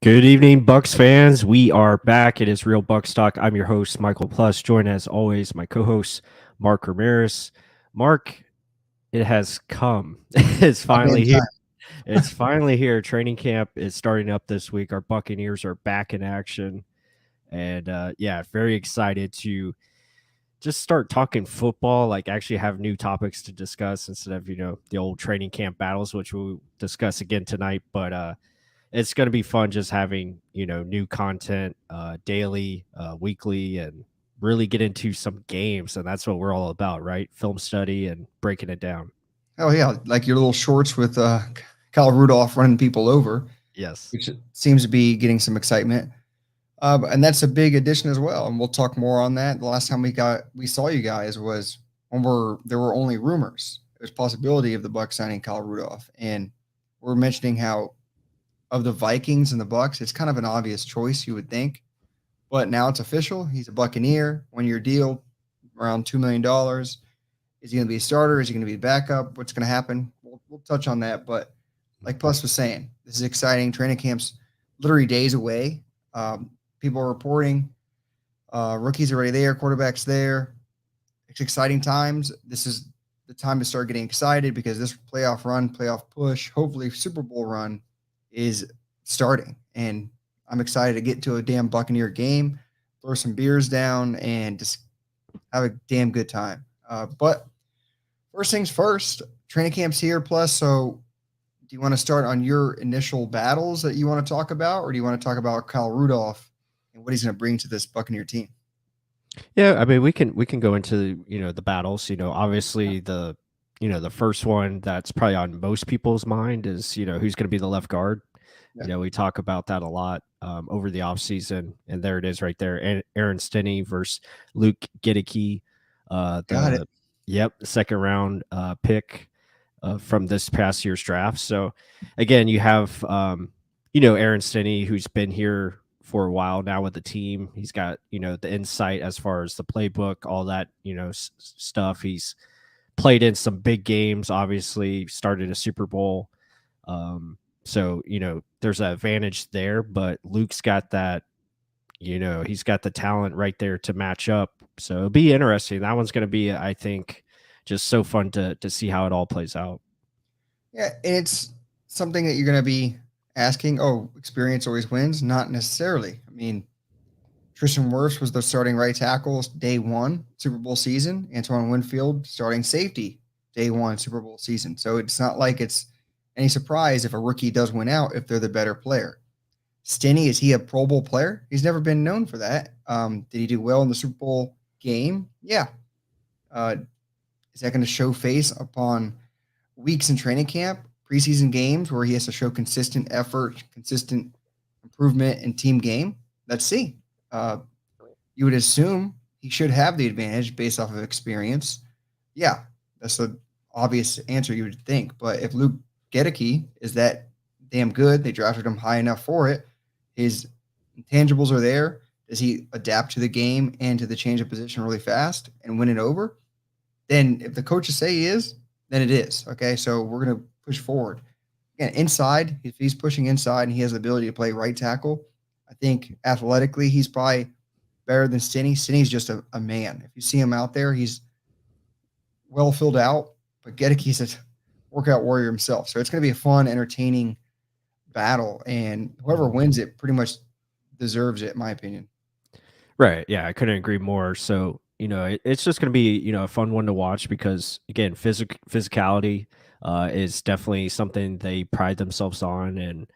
Good evening, Bucs fans. We are back. It is Real Bucs Talk. I'm your host, Michael Plus. Joined as always, my co-host, Mark Ramirez. Mark, it has come. It's About damn finally here. time. It's finally here. Training camp is starting up this week. Our Buccaneers are back in action, and yeah, very excited to just start talking football. Like actually have new topics to discuss instead of the old training camp battles, which we'll discuss again tonight. But it's going to be fun just having new content daily, weekly, and really get into some games, and that's what we're all about, right? Film study and breaking it down. Oh yeah, like your little shorts with Kyle Rudolph running people over, Yes. which seems to be getting some excitement. And that's a big addition as well. And we'll talk more on that. The last time we saw you guys was when there were only rumors. There's possibility of the Bucs signing Kyle Rudolph, and we're mentioning how of the Vikings and the Bucs, it's kind of an obvious choice you would think, but now it's official. He's a Buccaneer, 1 year deal, around $2 million. Is he going to be a starter? Is he going to be a backup? What's going to happen? We'll touch on that. But like Plus was saying, this is exciting. Training camp's literally days away. People are reporting. Rookies are already there. Quarterbacks there. It's exciting times. This is the time to start getting excited because this playoff run, playoff push, hopefully Super Bowl run is starting. And I'm excited to get to a damn Buccaneer game, throw some beers down, and just have a damn good time. But first things first, training camp's here. Plus, so do you want to start on your initial battles that you want to talk about, or do you want to talk about Kyle Rudolph and what he's going to bring to this Buccaneer team? Yeah, I mean we can go into the battles. Obviously the first one that's probably on most people's mind is who's going to be the left guard. Yeah. We talk about that a lot over the offseason, and there it is right there. Aaron Stinney versus Luke Giddicky, Got it. the second round pick from this past year's draft. So again, you have Aaron Stinney, who's been here for a while now with the team. He's got the insight as far as the playbook, all that stuff. He's played in some big games. Obviously, started a Super Bowl. So there's an advantage there. But Luke's got that. He's got the talent right there to match up. So it'll be interesting. That one's going to be, I think, just so fun to see how it all plays out. Yeah, and it's something that you're going to be asking. Oh, experience always wins? Not necessarily. I mean, Tristan Wirfs was the starting right tackle day one Super Bowl season. Antoine Winfield starting safety day one Super Bowl season. So it's not like it's any surprise if a rookie does win out if they're the better player. Stinney, is he a Pro Bowl player? He's never been known for that. Did he do well in the Super Bowl game? Yeah. Uh, is that going to show face upon weeks in training camp, preseason games where he has to show consistent effort, consistent improvement in team game? Let's see. Uh, you would assume he should have the advantage based off of experience. Yeah, that's the obvious answer you would think. But if Luke Gedeke is that damn good, they drafted him high enough for it, his intangibles are there. Does he adapt to the game and to the change of position really fast and win it over? Then if the coaches say he is, then it is. Okay, so we're going to push forward. Again, inside, if he's pushing inside and he has the ability to play right tackle, I think athletically he's probably better than Stinney. Stinney's just a man. If you see him out there, he's well filled out, but Gedeke's a workout warrior himself. So it's going to be a fun, entertaining battle, and whoever wins it pretty much deserves it, in my opinion. Right. Yeah, I couldn't agree more. So, it's just going to be, a fun one to watch because, again, physicality is definitely something they pride themselves on. And,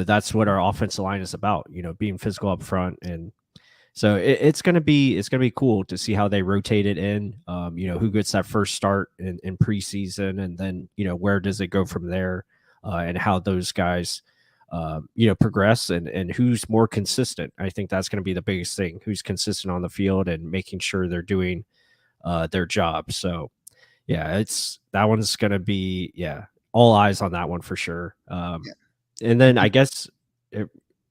that's what our offensive line is about, being physical up front. And so it's going to be cool to see how they rotate it in, who gets that first start in preseason, and then, where does it go from there, and how those guys progress and who's more consistent. I think that's going to be the biggest thing, who's consistent on the field and making sure they're doing their job. So yeah, that one's going to be, all eyes on that one for sure. Yeah. And then I guess,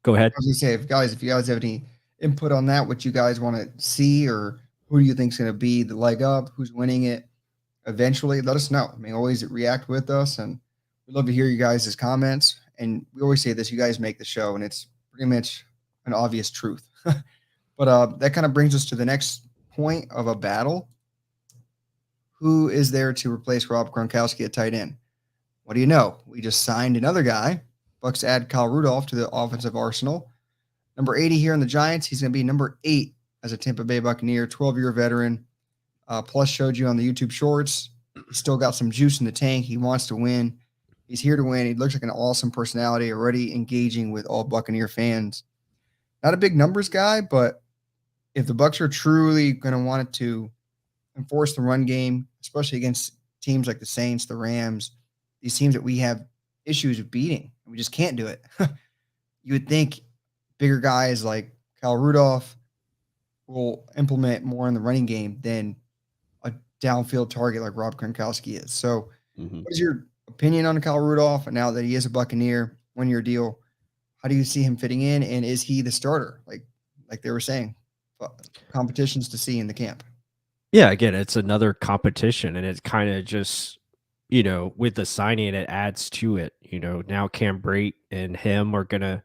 go ahead. I was gonna say, if you guys have any input on that, what you guys want to see, or who do you think is going to be the leg up, who's winning it eventually, let us know. I mean, always react with us, and we'd love to hear you guys' comments. And we always say this: you guys make the show, and it's pretty much an obvious truth. But that kind of brings us to the next point of a battle. Who is there to replace Rob Gronkowski at tight end? What do you know? We just signed another guy. Bucs add Kyle Rudolph to the offensive arsenal. Number 80 here in the Giants. He's going to be number 8 as a Tampa Bay Buccaneer, 12-year veteran. Plus showed you on the YouTube shorts. He's still got some juice in the tank. He wants to win. He's here to win. He looks like an awesome personality, already engaging with all Buccaneer fans. Not a big numbers guy, but if the Bucs are truly going to want to enforce the run game, especially against teams like the Saints, the Rams, these teams that we have issues with beating, we just can't do it. You would think bigger guys like Kyle Rudolph will implement more in the running game than a downfield target like Rob Gronkowski is. So, what is your opinion on Kyle Rudolph? And now that he is a Buccaneer, 1-year deal, how do you see him fitting in? And is he the starter? Like they were saying, competitions to see in the camp. Yeah, again, it's another competition, and it's kind of just, with the signing, it adds to it. Now Cam Brate and him are gonna,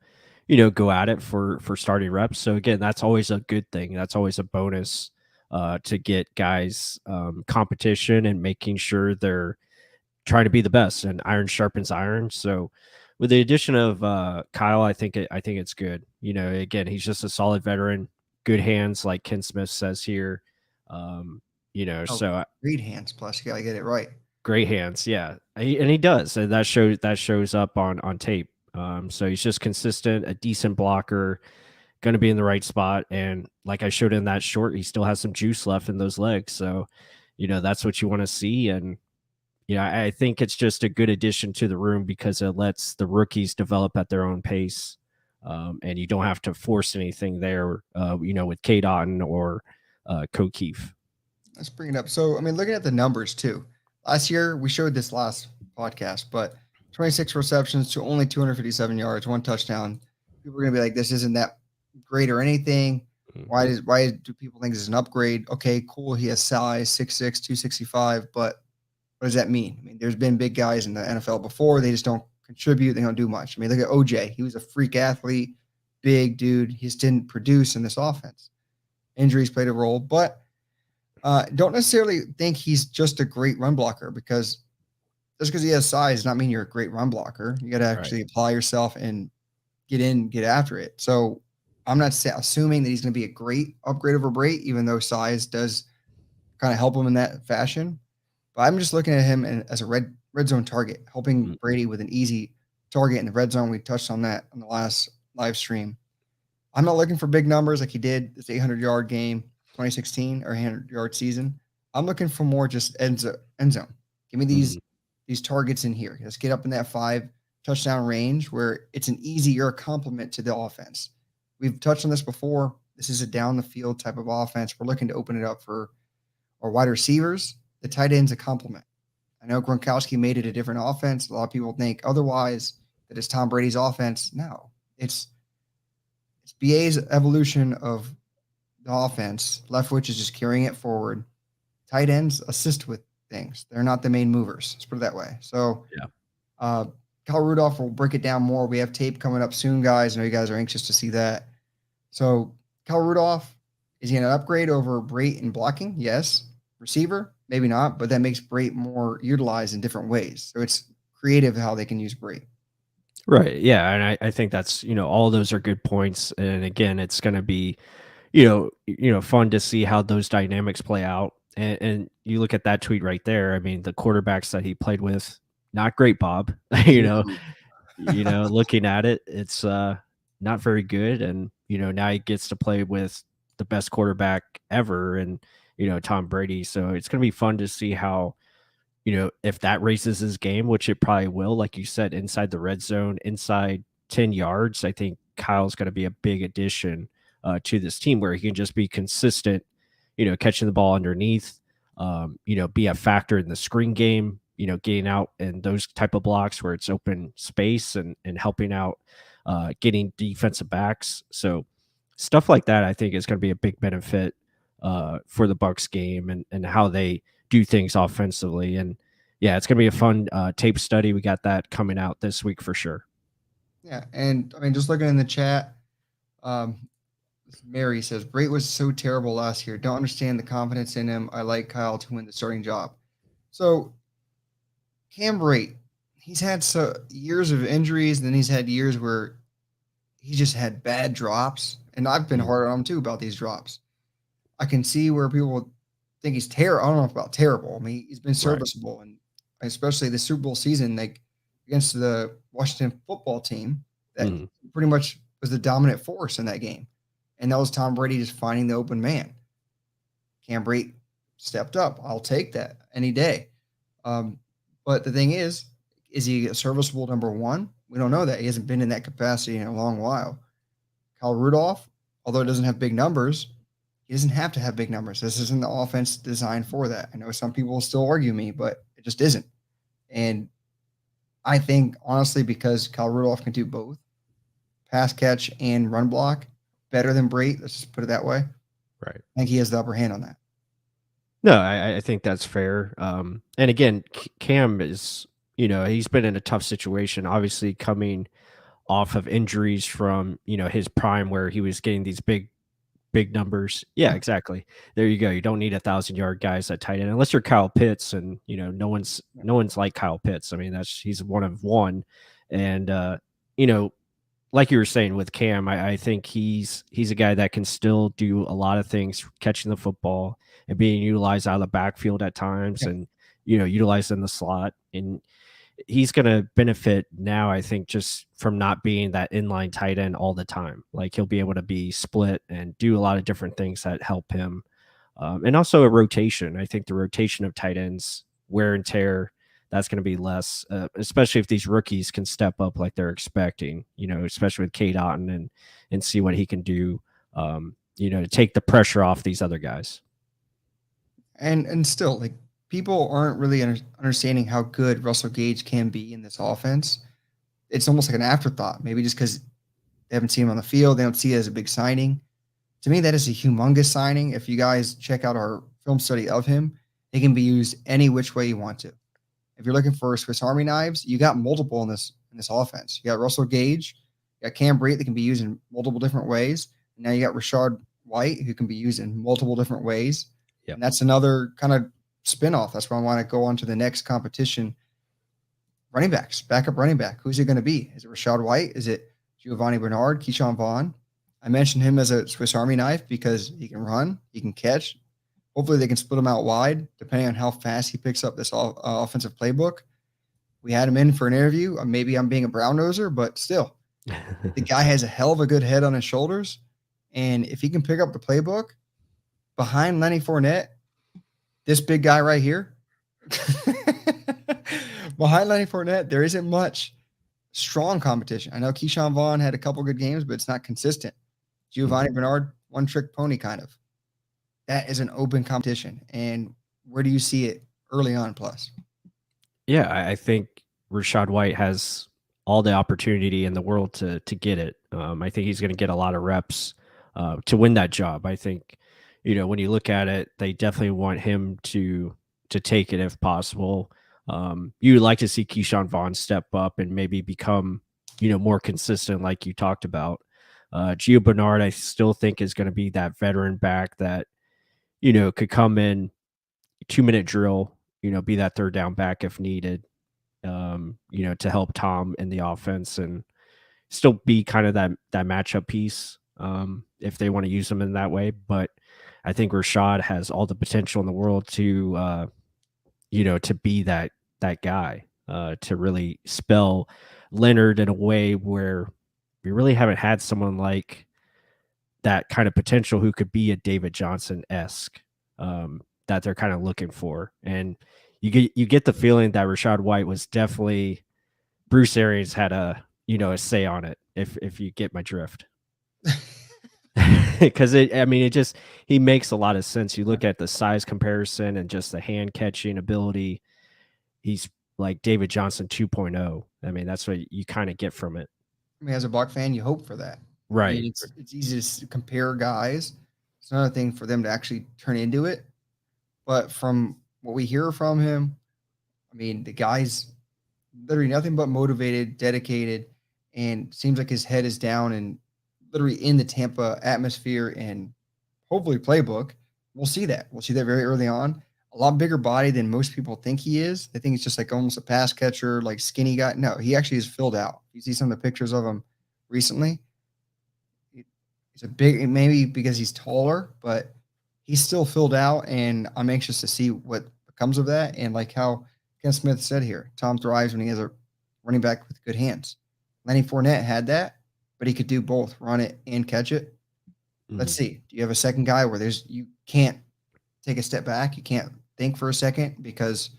go at it for starting reps. So again, that's always a good thing. That's always a bonus to get guys competition and making sure they're trying to be the best. And iron sharpens iron. So with the addition of Kyle, I think it's good. Again, he's just a solid veteran, good hands, like Ken Smith says here. So great hands. Plus, you gotta get it right. Great hands, yeah, and he does, and that shows up on tape. So he's just consistent, a decent blocker, going to be in the right spot, and like I showed in that short, he still has some juice left in those legs. So, that's what you want to see, and I think it's just a good addition to the room because it lets the rookies develop at their own pace, and you don't have to force anything there. With K. Dotton or Ko Keefe. Let's bring it up. So, looking at the numbers too. Last year, we showed this last podcast, but 26 receptions to only 257 yards, 1 touchdown. People are going to be like, this isn't that great or anything. Why do people think this is an upgrade? Okay, cool. He has size, 6'6", 265, but what does that mean? There's been big guys in the NFL before. They just don't contribute. They don't do much. Look at OJ. He was a freak athlete, big dude. He just didn't produce in this offense. Injuries played a role, but don't necessarily think he's just a great run blocker, because just because he has size does not mean you're a great run blocker. You got to actually apply yourself and get after it. So I'm not assuming that he's going to be a great upgrade over Brate, even though size does kind of help him in that fashion. But I'm just looking at him as a red zone target, helping Brady with an easy target in the red zone. We touched on that on the last live stream. I'm not looking for big numbers like he did this 800-yard game, 2016, or 800-yard season. I'm looking for more just end zone. Give me these targets in here. Let's get up in that 5 touchdown range where it's an easier complement to the offense. We've touched on this before. This is a down the field type of offense. We're looking to open it up for our wide receivers. The tight end's a complement. I know Gronkowski made it a different offense. A lot of people think otherwise, that it's Tom Brady's offense. No, it's BA's evolution of the offense. Leftwich is just carrying it forward. Tight ends assist with things. They're not the main movers. Let's put it that way. So, Kyle Rudolph will break it down more. We have tape coming up soon, guys. I know you guys are anxious to see that. So, Kyle Rudolph, is he an upgrade over Brate in blocking? Yes. Receiver? Maybe not, but that makes Brate more utilized in different ways. So, it's creative how they can use Brate. Right. Yeah. And I think that's, all those are good points. And again, it's going to be, fun to see how those dynamics play out. And you look at that tweet right there. The quarterbacks that he played with, not great, Bob. Looking at it, it's not very good. And now he gets to play with the best quarterback ever, and Tom Brady. So it's going to be fun to see how, if that raises his game, which it probably will. Like you said, inside the red zone, inside 10 yards, I think Kyle's going to be a big addition to this team, where he can just be consistent, catching the ball underneath, be a factor in the screen game, getting out in those type of blocks where it's open space and helping out, getting defensive backs. So stuff like that, I think, is going to be a big benefit for the Bucs game and how they do things offensively. And yeah, it's going to be a fun tape study. We got that coming out this week for sure. Yeah. And just looking in the chat, Um, Mary says, Brait was so terrible last year. Don't understand the confidence in him. I like Kyle to win the starting job. So, Cam Brait, he's had years of injuries, and then he's had years where he just had bad drops. And I've been hard on him too about these drops. I can see where people think he's terrible. I don't know about terrible. I mean, he's been Right. serviceable, and especially the Super Bowl season, like against the Washington football team, that Mhm. pretty much was the dominant force in that game. And that was Tom Brady just finding the open man. Cam Brate stepped up. I'll take that any day. Um, but the thing is he a serviceable number one? We don't know that. He hasn't been in that capacity in a long while. Kyle Rudolph, although it doesn't have big numbers, he doesn't have to have big numbers. This isn't the offense designed for that. I know some people will still argue me, but it just isn't. And I think, honestly, because Kyle Rudolph can do both pass catch and run block better than Brate, let's just put it that way. Right. I think he has the upper hand on that. No, I think that's fair. And again, Cam is, he's been in a tough situation, obviously coming off of injuries from, his prime where he was getting these big numbers. Yeah, exactly. There you go. You don't need 1,000-yard guys at tight end unless you're Kyle Pitts, and no one's like Kyle Pitts. I mean, he's one of one, and you know, like you were saying with Cam, I think he's a guy that can still do a lot of things, catching the football and being utilized out of the backfield at times, Yeah. and utilized in the slot, and he's going to benefit now, I think, just from not being that inline tight end all the time. Like he'll be able to be split and do a lot of different things that help him. And also a rotation. I think the rotation of tight ends, wear and tear, that's going to be less, especially if these rookies can step up like they're expecting, especially with Kate Otten and see what he can do, to take the pressure off these other guys. And still, like people aren't really understanding how good Russell Gage can be in this offense. It's almost like an afterthought, maybe just because they haven't seen him on the field. They don't see it as a big signing. To me, that is a humongous signing. If you guys check out our film study of him, he can be used any which way you want to. If you're looking for Swiss Army knives, you got multiple in this offense. You got Russell Gage, you got Cam Brate that can be used in multiple different ways. And now you got Rashad White who can be used in multiple different ways. Yep. And that's another kind of spinoff. That's why I want to go on to the next competition. Running backs, backup running back. Who's it going to be? Is it Rashad White? Is it Giovanni Bernard, Keyshawn Vaughn? I mentioned him as a Swiss Army knife because he can run, he can catch. Hopefully, they can split him out wide, depending on how fast he picks up this offensive playbook. We had him in for an interview. Maybe I'm being a brown noser, but still, the guy has a hell of a good head on his shoulders. And if he can pick up the playbook behind Lenny Fournette, this big guy right here, behind Lenny Fournette, there isn't much strong competition. I know Keyshawn Vaughn had a couple good games, but it's not consistent. Giovanni Bernard, one trick pony kind of. That is an open competition. And where do you see it early on plus? Yeah, I think Rashad White has all the opportunity in the world to get it. I think he's going to get a lot of reps to win that job. I think, when you look at it, they definitely want him to take it if possible. You'd like to see Keyshawn Vaughn step up and maybe become, more consistent, like you talked about. Gio Bernard, I still think is going to be that veteran back that, could come in 2-minute drill, be that third down back if needed, to help Tom in the offense and still be kind of that matchup piece if they want to use him in that way. But I think Rashad has all the potential in the world to, to be that guy, to really spell Leonard in a way where we really haven't had someone like that kind of potential who could be a David Johnson-esque, that they're kind of looking for. And you get the feeling that Rashad White was definitely Bruce Arians had a say on it, if you get my drift. Because he makes a lot of sense. You look at the size comparison and just the hand catching ability. He's like David Johnson 2.0. I mean, that's what you kind of get from it. I mean, as a Buck fan, you hope for that. Right. I mean, it's easy to compare guys. It's another thing for them to actually turn into it. But from what we hear from him, I mean, the guy's literally nothing but motivated, dedicated, and seems like his head is down and literally in the Tampa atmosphere and hopefully playbook, we'll see that. We'll see that very early on. A lot bigger body than most people think he is. They think he's just like almost a pass catcher, like skinny guy. No, he actually is filled out. You see some of the pictures of him recently. He's a big, maybe because he's taller, but he's still filled out. And I'm anxious to see what comes of that. And like how Ken Smith said here, Tom thrives when he has a running back with good hands. Lenny Fournette had that, but he could do both, run it and catch it. Let's Mhm. see. Do you have a second guy where you can't take a step back? You can't think for a second because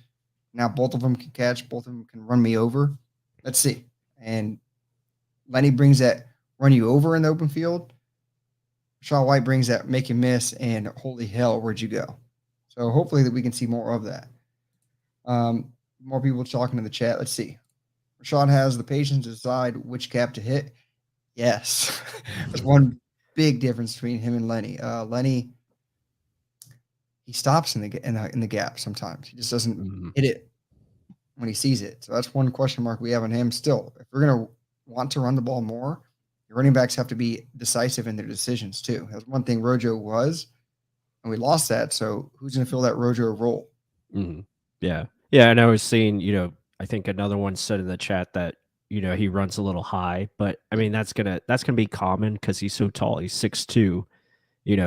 now both of them can catch, both of them can run me over. Let's see. And Lenny brings that run you over in the open field. Shaw White brings that make you miss, and holy hell, where'd you go? So hopefully that we can see more of that. More people talking in the chat. Let's see. Rashad has the patience to decide which cap to hit. Yes, there's one big difference between him and Lenny. Lenny, he stops in the gap sometimes. He just doesn't Mhm. hit it when he sees it. So that's one question mark we have on him. Still, if we're gonna want to run the ball more, your running backs have to be decisive in their decisions too. That's one thing Rojo was, and we lost that. So who's gonna fill that Rojo role? Mhm. Yeah. Yeah, and I was seeing, I think another one said in the chat that, he runs a little high, but I mean that's gonna be common because he's so tall. He's 6'2",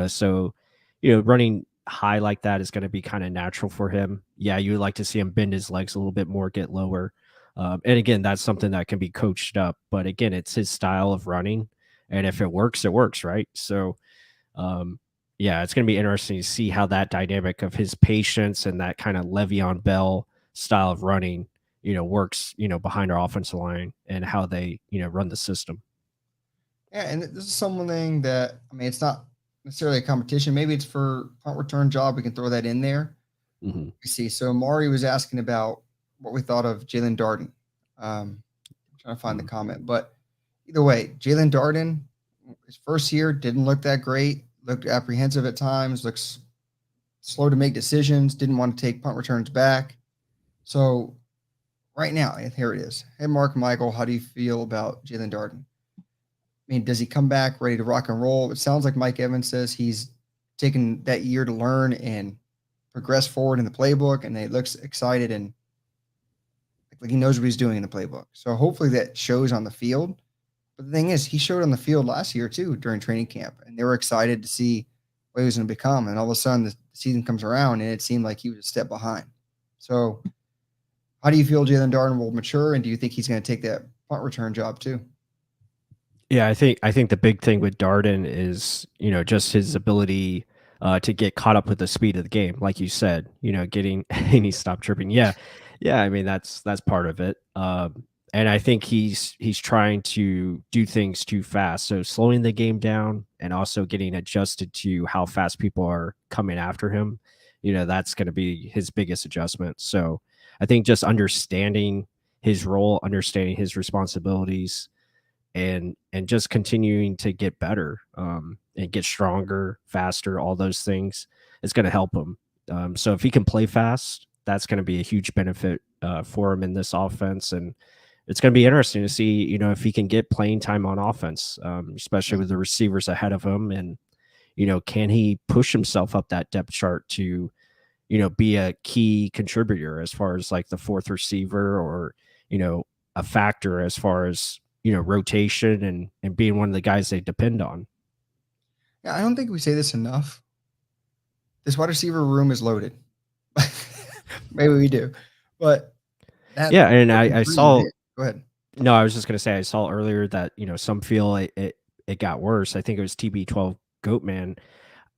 so running high like that is gonna be kind of natural for him. Yeah, you would like to see him bend his legs a little bit more, get lower. And again, that's something that can be coached up. But again, it's his style of running. And if it works, right? So um, yeah, it's going to be interesting to see how that dynamic of his patience and that kind of Le'Veon Bell style of running, works, behind our offensive line and how they, run the system. Yeah, and this is something that I mean, it's not necessarily a competition. Maybe it's for punt return job. We can throw that in there. Hmm. You see, so Mari was asking about what we thought of Jalen Darden. Trying to find the Hmm. comment, but either way, Jalen Darden, his first year didn't look that great. Looked apprehensive at times. Looks slow to make decisions. Didn't want to take punt returns back. So right now, here it is. Hey, Mark, Michael, how do you feel about Jalen Darden? I mean, does he come back ready to rock and roll? It sounds like Mike Evans says he's taken that year to learn and progress forward in the playbook, and he looks excited and like he knows what he's doing in the playbook. So hopefully that shows on the field. But the thing is, he showed on the field last year too during training camp, and they were excited to see what he was going to become. And all of a sudden, the season comes around, and it seemed like he was a step behind. So, how do you feel Jalen Darden will mature, and do you think he's going to take that punt return job too? Yeah, I think the big thing with Darden is, just his ability to get caught up with the speed of the game, like you said, getting and he stopped tripping. Yeah, yeah. I mean, that's part of it. And I think he's trying to do things too fast, so slowing the game down and also getting adjusted to how fast people are coming after him. That's going to be his biggest adjustment. So I think just understanding his role, understanding his responsibilities and just continuing to get better and get stronger, faster, all those things is going to help him. So if he can play fast, that's going to be a huge benefit for him in this offense, and it's going to be interesting to see, if he can get playing time on offense, especially Yeah. with the receivers ahead of him, and can he push himself up that depth chart to be a key contributor as far as like the fourth receiver or, a factor as far as, rotation and being one of the guys they depend on. Yeah, I don't think we say this enough. This wide receiver room is loaded. Maybe we do, but that Yeah. And core I three is saw, it. Go ahead. no, I was just going to say, I saw earlier that, some feel it got worse. I think it was TB12 Goatman.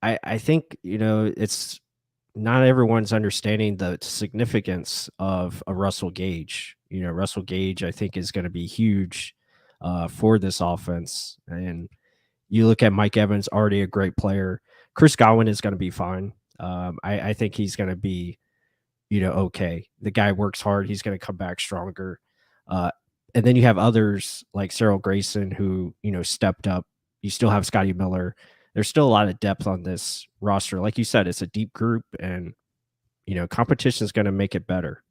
I think, it's not everyone's understanding the significance of a Russell Gage. Russell Gage, I think, is going to be huge for this offense. And you look at Mike Evans, already a great player. Chris Godwin is going to be fine. I think he's going to be, okay. The guy works hard. He's going to come back stronger. Uh, and then you have others like Cyril Grayson who, stepped up. You still have Scotty Miller. There's still a lot of depth on this roster. Like you said, it's a deep group, and competition is going to make it better.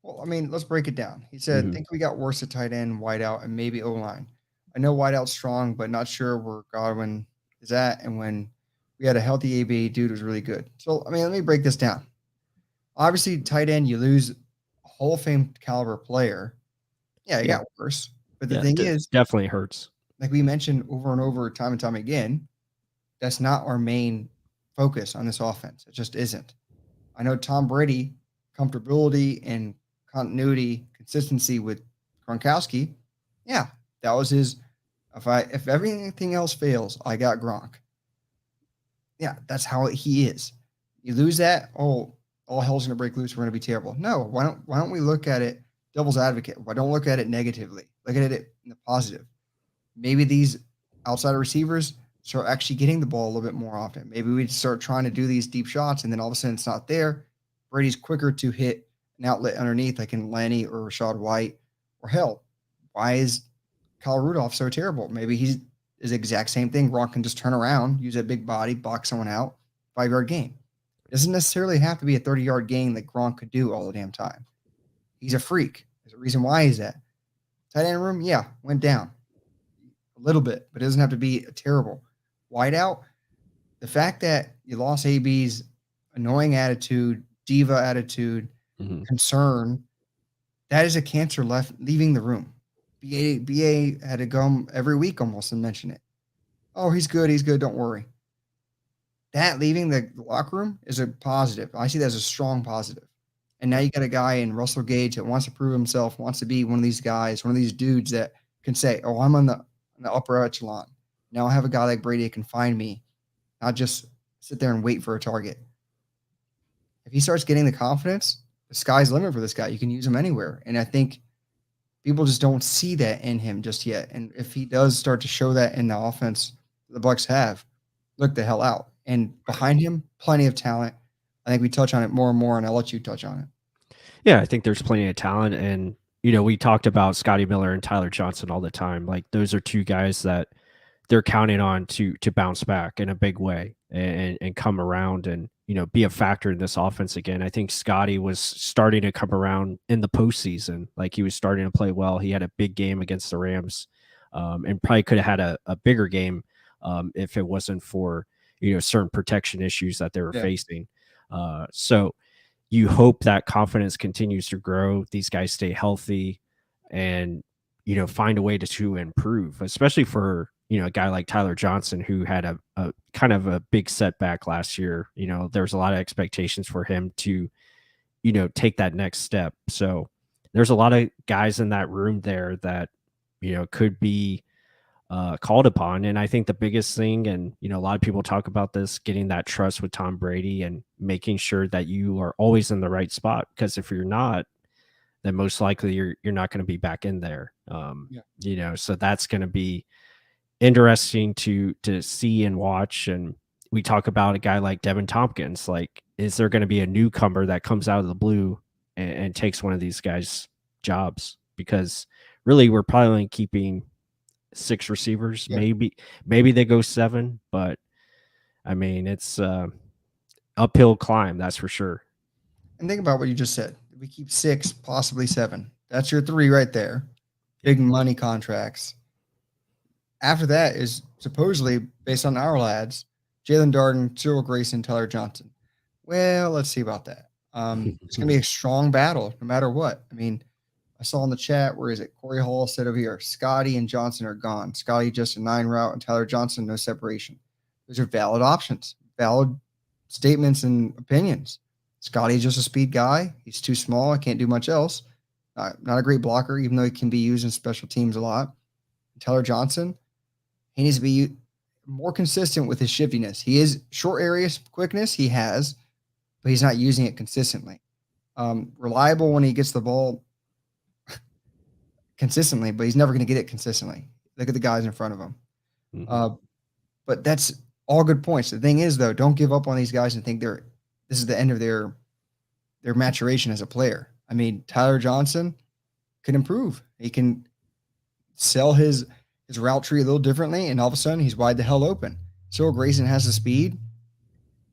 Well, I mean, let's break it down. He said, Hmm. think we got worse at tight end, wide out, and maybe O line. I know wideout's strong, but not sure where Godwin is at. And when we had a healthy AB, dude was really good. So, I mean, let me break this down. Obviously, tight end, you lose a Hall of Fame caliber player. Yeah, it Yeah. got worse. But the Yeah. thing is, Definitely hurts. like we mentioned over and over, time and time again, that's not our main focus on this offense. It just isn't. I know Tom Brady, comfortability and continuity, consistency with Gronkowski. Yeah, that was his. If everything else fails, I got Gronk. Yeah, that's how he is. You lose that, oh, all hell's gonna break loose. We're gonna be terrible. No, why don't we look at it devil's advocate? Why don't look at it negatively? Look at it in the positive. Maybe these outside receivers start actually getting the ball a little bit more often. Maybe we start trying to do these deep shots, and then all of a sudden it's not there. Brady's quicker to hit an outlet underneath, like in Lenny or Rashad White, or hell, why is Kyle Rudolph so terrible? Maybe he's is the exact same thing. Gronk can just turn around, use a big body, box someone out, 5 yard gain. It doesn't necessarily have to be a 30 yard gain that Gronk could do all the damn time. He's a freak. There's a reason why he's that. Tight end room, yeah, went down a little bit, but it doesn't have to be terrible. Wideout, the fact that you lost AB's annoying attitude, diva attitude, concern, that is a cancer leaving the room. BA had to go every week almost and mention it. Oh, he's good. He's good. Don't worry. That leaving the locker room is a positive. I see that as a strong positive. And now you got a guy in Russell Gage that wants to prove himself, wants to be one of these guys, one of these dudes that can say, "Oh, I'm on the upper echelon. Now I have a guy like Brady that can find me, not just sit there and wait for a target." If he starts getting the confidence, the sky's the limit for this guy. You can use him anywhere. And I think people just don't see that in him just yet. And if he does start to show that in the offense the Bucs have, look the hell out. And behind him, plenty of talent. I think we touch on it more and more, and I'll let you touch on it. Yeah, I think there's plenty of talent, and we talked about Scotty Miller and Tyler Johnson all the time. Like those are two guys that they're counting on to bounce back in a big way and come around and be a factor in this offense again. I think Scotty was starting to come around in the postseason. Like he was starting to play well. He had a big game against the Rams, and probably could have had a bigger game if it wasn't for certain protection issues that they were facing. So you hope that confidence continues to grow. These guys stay healthy and find a way to improve, especially for a guy like Tyler Johnson, who had a kind of a big setback last year. There's a lot of expectations for him to take that next step. So there's a lot of guys in that room there that could be called upon. And I think the biggest thing, and a lot of people talk about this, getting that trust with Tom Brady and making sure that you are always in the right spot. Because if you're not, then most likely you're not going to be back in there. So that's going to be interesting to see and watch. And we talk about a guy like Devin Tompkins. Like, is there going to be a newcomer that comes out of the blue and takes one of these guys' jobs? Because really, we're probably only keeping 6 receivers. Maybe they go 7, but I mean, it's uphill climb, that's for sure. And think about what you just said. We keep 6, possibly 7. That's your 3 right there. Big money contracts. After that is supposedly, based on our lads, Jalen Darden, Cyril Grayson, Tyler Johnson. Well, let's see about that. It's going to be a strong battle no matter what. I mean, I saw in the chat, where is it? Corey Hall said over here, Scotty and Johnson are gone. Scotty just a 9 route, and Tyler Johnson, no separation. Those are valid options, valid statements and opinions. Scotty's just a speed guy. He's too small. I can't do much else. Not a great blocker, even though he can be used in special teams a lot. Tyler Johnson, he needs to be more consistent with his shiftiness. He is short area quickness. He has, but he's not using it consistently. Reliable when he gets the ball consistently, but he's never going to get it consistently. Look at the guys in front of him. Mm-hmm. But that's all good points. The thing is, though, don't give up on these guys and think this is the end of their maturation as a player. I mean, Tyler Johnson can improve. He can sell his route tree a little differently, and all of a sudden he's wide the hell open. Cyril Grayson has the speed.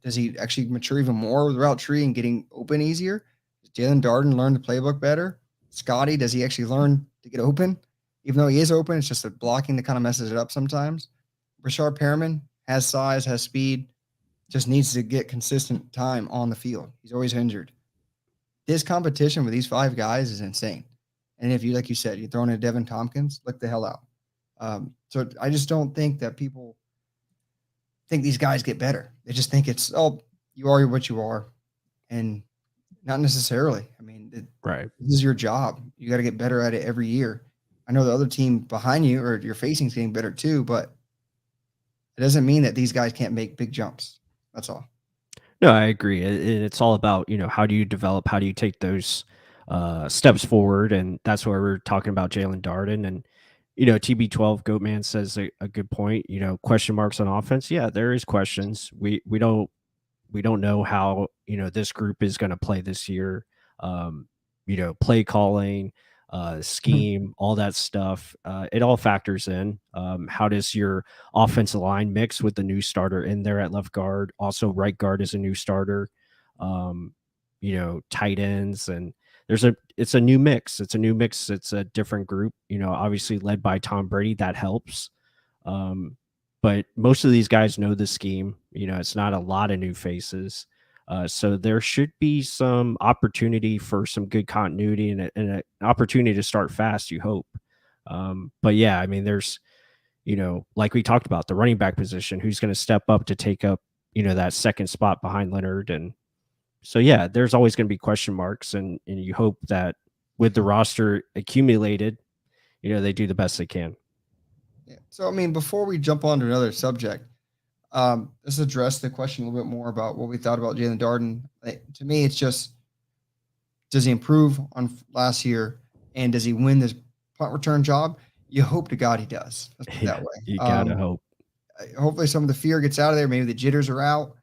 Does he actually mature even more with the route tree and getting open easier? Does Jalen Darden learn the playbook better? Scotty, does he actually learn to get open? Even though he is open, it's just the blocking that kind of messes it up sometimes. Rashard Perriman has size, has speed, just needs to get consistent time on the field. He's always injured. This competition with these 5 guys is insane. And if you, like you said, you're throwing in Devin Tompkins, look the hell out. So I just don't think that people think these guys get better. They just think it's, oh, you are what you are. And not necessarily. I mean, Right. this is your job. You got to get better at it every year. I know the other team behind you or you're facing is getting better too, but it doesn't mean that these guys can't make big jumps. That's all. No, I agree. It's all about, how do you develop, how do you take those steps forward, and that's why we're talking about Jalen Darden. And TB12 Goatman says a good point. Question marks on offense. Yeah, there is questions. We don't know how this group is going to play this year. Play calling, scheme, all that stuff. It all factors in. How does your offensive line mix with the new starter in there at left guard? Also, right guard is a new starter. Um, tight ends, and it's a new mix. It's a new mix. It's a different group. Obviously led by Tom Brady. That helps. Um, but most of these guys know the scheme. It's not a lot of new faces. So there should be some opportunity for some good continuity and an opportunity to start fast, you hope. But yeah, I mean, there's, like we talked about, the running back position, who's going to step up to take up, that second spot behind Leonard. And so, yeah, there's always going to be question marks. And you hope that with the roster accumulated, they do the best they can. Yeah. So, I mean, before we jump on to another subject, let's address the question a little bit more about what we thought about Jalen Darden. To me, it's just, does he improve on last year, and does he win this punt return job? You hope to God he does. Let's put it that Yeah, way. you gotta hope. Hopefully, some of the fear gets out of there. Maybe the jitters are out.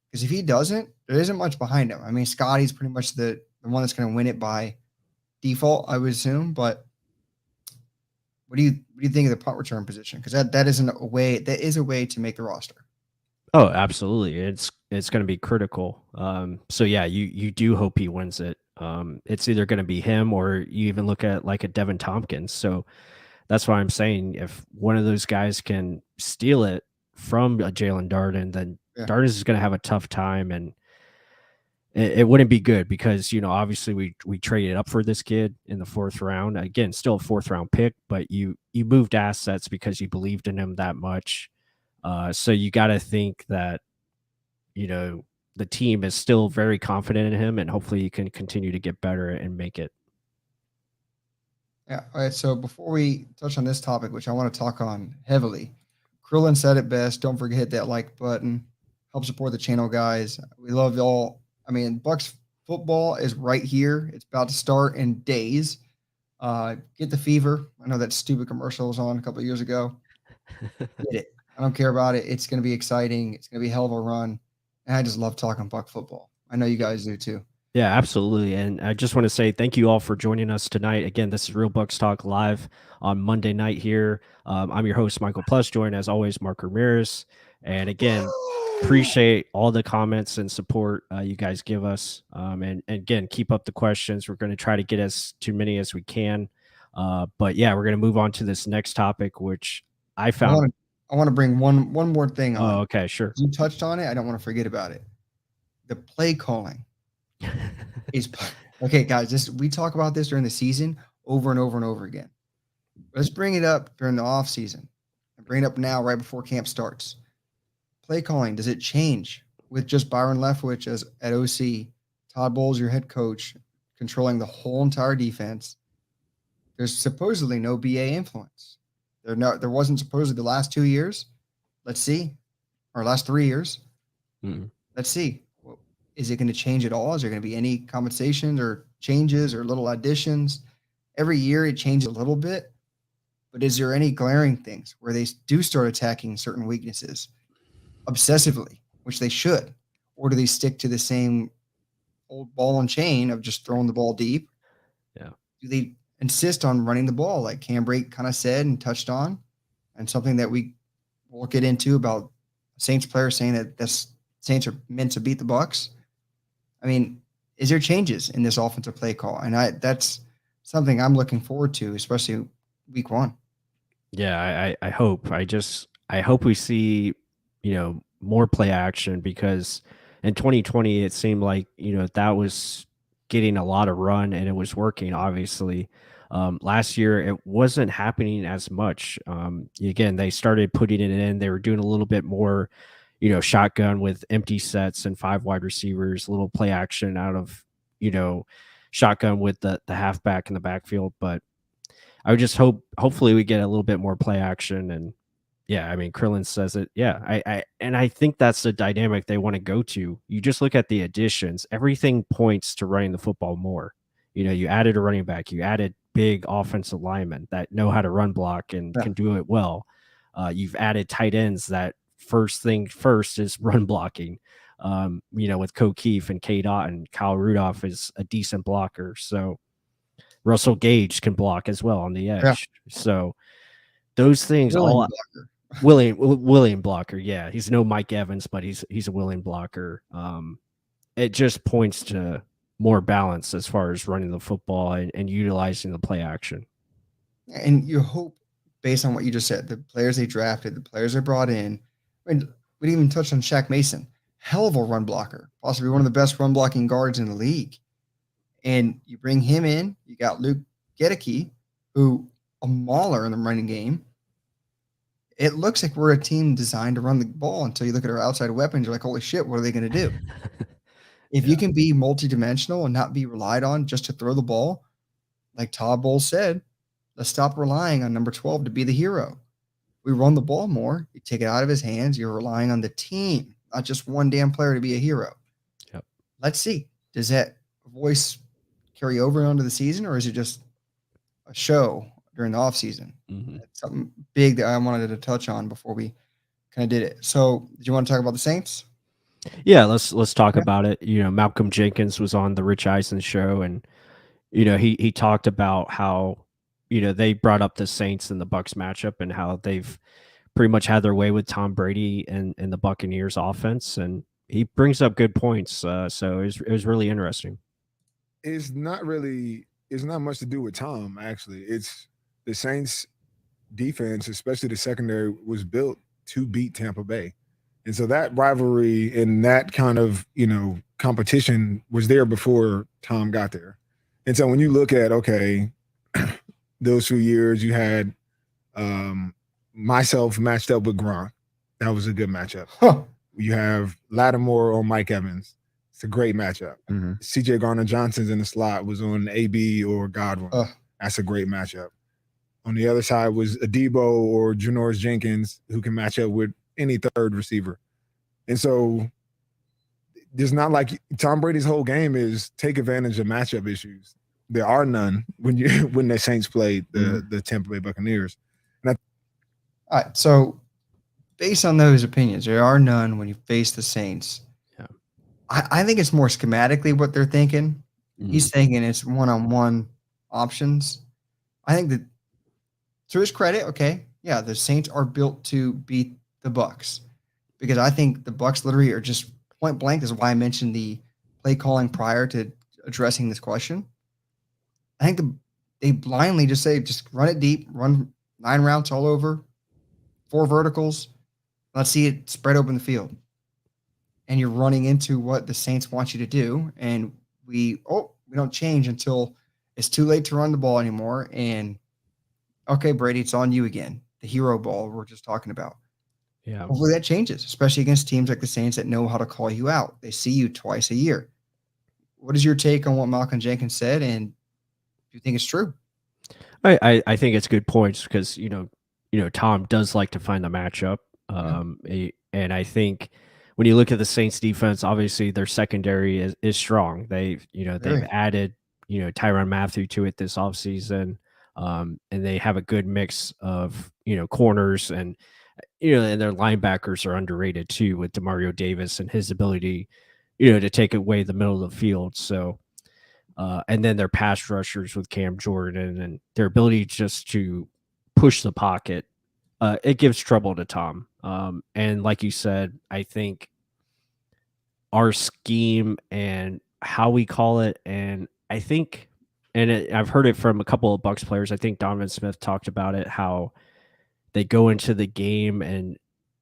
Because if he doesn't, there isn't much behind him. I mean, Scotty's pretty much the one that's going to win it by default, I would assume. But what do you think of the punt return position? Because that isn't a way. That is a way to make the roster. Oh, absolutely. It's going to be critical. So yeah, you do hope he wins it. It's either going to be him, or you even look at like a Devin Tompkins. So that's why I'm saying, if one of those guys can steal it from a Jalen Darden, then Yeah. Darden is going to have a tough time, and it wouldn't be good because obviously we traded up for this kid in the 4th round. Again, still a 4th round pick, but you moved assets because you believed in him that much. So you got to think that the team is still very confident in him, and hopefully he can continue to get better and make it. Yeah. All right. So before we touch on this topic, which I want to talk on heavily, Krillin said it best. Don't forget to hit that like button. Help support the channel, guys. We love y'all. I mean, Bucs football is right here. It's about to start in days. Get the fever. I know that stupid commercial was on a couple of years ago. Get it. I don't care about it. It's going to be exciting. It's going to be a hell of a run. And I just love talking Buck football. I know you guys do too. Yeah, absolutely. And I just want to say thank you all for joining us tonight. Again, this is Real Bucks Talk live on Monday night here. I'm your host, Michael Plus, joined as always, Mark Ramirez. And again, appreciate all the comments and support you guys give us. And again, keep up the questions. We're going to try to get as too many as we can. But yeah, we're going to move on to this next topic, which I found. I want to bring one more thing on. Oh, okay, sure. You touched on it. I don't want to forget about it. The play calling is okay, guys. We talk about this during the season over and over and over again. Let's bring it up during the off season and bring it up now, right before camp starts. Play calling, does it change with just Byron Leftwich as at OC, Todd Bowles, your head coach, controlling the whole entire defense? There's supposedly no BA influence. There wasn't supposedly the last 2 years. Let's see. Or last 3 years. Mm-hmm. Let's see. Is it going to change at all? Is there going to be any compensations or changes or little additions? Every year it changes a little bit. But is there any glaring things where they do start attacking certain weaknesses obsessively, which they should? Or do they stick to the same old ball and chain of just throwing the ball deep? Yeah. Do they insist on running the ball, like Cam Brake kind of said and touched on, and something that we'll get into about Saints players saying that the Saints are meant to beat the Bucs? I mean, is there changes in this offensive play call? And that's something I'm looking forward to, especially week one. Yeah, I hope. I hope we see, more play action because in 2020 it seemed like, that was getting a lot of run and it was working obviously. Last year it wasn't happening as much. Again, they started putting it in. They were doing a little bit more, shotgun with empty sets and five wide receivers, a little play action out of, you know, shotgun with the halfback in the backfield, but I would just hopefully we get a little bit more play action and yeah, I mean Krillin says it. Yeah, I think that's the dynamic they want to go to. You just look at the additions, everything points to running the football more. You added a running back, you added big offensive linemen that know how to run block and Yeah. can do it well. You've added tight ends that first thing first is run blocking. With Keefe and K. Dot and Kyle Rudolph is a decent blocker. So Russell Gage can block as well on the Yeah. edge. So those things Willing all blocker. William blocker. Yeah, he's no Mike Evans, but he's a willing blocker. It just points to more balance as far as running the football and utilizing the play action. And you hope, based on what you just said, the players they drafted, the players they brought in. I mean, we didn't even touch on Shaq Mason. Hell of a run blocker, possibly one of the best run blocking guards in the league. And you bring him in. You got Luke Gedeke, who a mauler in the running game. It looks like we're a team designed to run the ball until you look at our outside weapons. You're like, holy shit, what are they going to do? If you Yeah. can be multidimensional and not be relied on just to throw the ball, like Todd Bowles said, let's stop relying on number 12 to be the hero. We run the ball more. You take it out of his hands. You're relying on the team, not just one damn player to be a hero. Yep. Let's see. Does that voice carry over onto the season, or is it just a show during the offseason? Mm-hmm. Something big that I wanted to touch on before we kind of did it. So, did you want to talk about the Saints? Yeah, let's talk Yeah. about it. Malcolm Jenkins was on the Rich Eisen show, and he talked about how they brought up the Saints and the Bucs matchup and how they've pretty much had their way with Tom Brady and the Buccaneers offense, and he brings up good points. So it was really interesting. It's not much to do with Tom, actually. It's the Saints defense, especially the secondary, was built to beat Tampa Bay. And so that rivalry and that kind of, competition was there before Tom got there. And so when you look at, okay, those few years you had myself matched up with Gronk. That was a good matchup. Huh. You have Lattimore on Mike Evans. It's a great matchup. Mm-hmm. CJ Garner-Johnson's in the slot was on AB or Godwin. That's a great matchup. On the other side was Adebo or Janoris Jenkins, who can match up with any third receiver. And so there's not like Tom Brady's whole game is take advantage of matchup issues. There are none when the Saints played the Tampa Bay Buccaneers. All right. So based on those opinions, there are none when you face the Saints. Yeah. I think it's more schematically what they're thinking. Mhm. He's thinking it's one-on-one options. I think that to his credit, okay, yeah, the Saints are built to beat the Bucs because I think the Bucs literally are just point blank. This is why I mentioned the play calling prior to addressing this question. I think they blindly just say, just run it deep, run 9 routes all over, 4 verticals. Let's see it spread open the field. And you're running into what the Saints want you to do. And we don't change until it's too late to run the ball anymore. And okay, Brady, it's on you again. The hero ball we're just talking about. Yeah. Hopefully that changes, especially against teams like the Saints that know how to call you out. They see you twice a year. What is your take on what Malcolm Jenkins said? And do you think it's true? I think it's good points because Tom does like to find the matchup. And I think when you look at the Saints defense, obviously their secondary is strong. They've added Tyrann Mathieu to it this offseason. And they have a good mix of corners and and their linebackers are underrated too with Demario Davis and his ability to take away the middle of the field. So and then their pass rushers with Cam Jordan and their ability just to push the pocket, it gives trouble to Tom. And like you said, I think our scheme and how we call it, and I think And I've heard it from a couple of Bucs players. I think Donovan Smith talked about it, how they go into the game and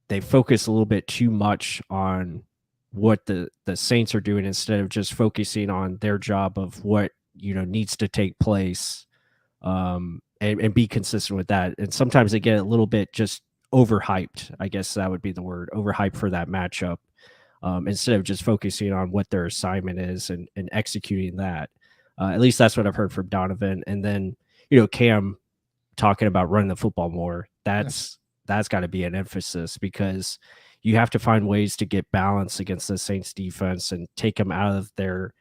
they focus a little bit too much on what the Saints are doing instead of just focusing on their job of what needs to take place, and be consistent with that. And sometimes they get a little bit just overhyped. I guess that would be the word, overhyped for that matchup, instead of just focusing on what their assignment is and executing that. At least that's what I've heard from Donovan. And then Cam talking about running the football more. That's got to be an emphasis, because you have to find ways to get balance against the Saints defense and take them out of their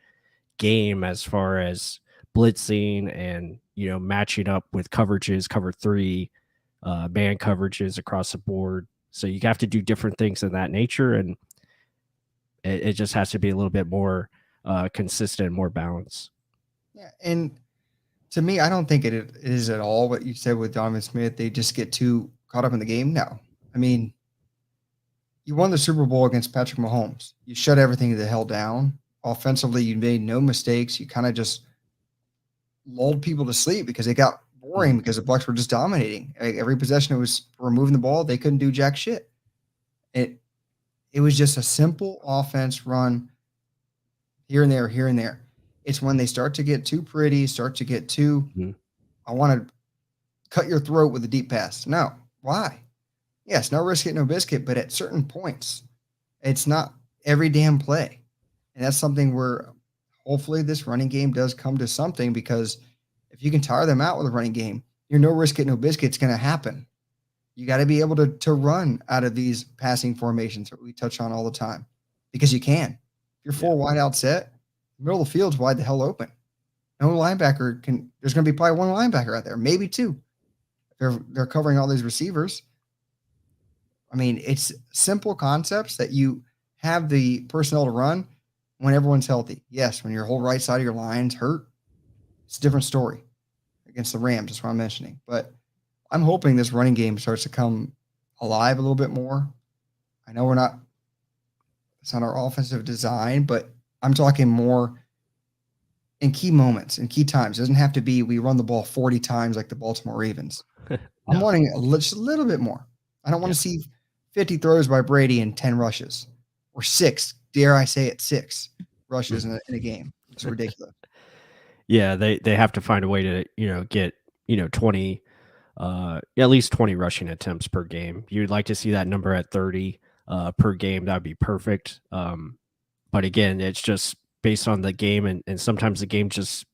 game as far as blitzing and matching up with coverages, cover three, man coverages across the board. So you have to do different things in that nature, and it just has to be a little bit more consistent, more balanced. Yeah, and to me, I don't think it is at all what you said with Donovan Smith. They just get too caught up in the game. No, I mean, you won the Super Bowl against Patrick Mahomes. You shut everything the hell down. Offensively, you made no mistakes. You kind of just lulled people to sleep because it got boring because the Bucs were just dominating. Every possession it was removing the ball, they couldn't do jack shit. It was just a simple offense run here and there, here and there. It's when they start to get too pretty, start to get too, I want to cut your throat with a deep pass. No. Why? Yes, no risk it, no biscuit, but at certain points, it's not every damn play. And that's something where hopefully this running game does come to something, because if you can tire them out with a running game, your no risk it, no biscuit is going to happen. You got to be able to run out of these passing formations that we touch on all the time, because you can. If you're four wide out set, the middle of the field's wide the hell open. No linebacker can. There's going to be probably one linebacker out there, maybe two. They're covering all these receivers. I mean, it's simple concepts that you have the personnel to run when everyone's healthy. Yes, when your whole right side of your line's hurt, it's a different story against the Rams. That's what I'm mentioning. But I'm hoping this running game starts to come alive a little bit more. I know it's not our offensive design, but I'm talking more in key moments, in key times. It doesn't have to be we run the ball 40 times like the Baltimore Ravens. I'm wanting just a little bit more. I don't want to see 50 throws by Brady and 10 rushes, or 6, dare I say it, 6 rushes in a game. It's ridiculous. Yeah, they have to find a way to get 20, at least 20 rushing attempts per game. You'd like to see that number at 30 per game. That'd be perfect. But again, it's just based on the game, and sometimes the game just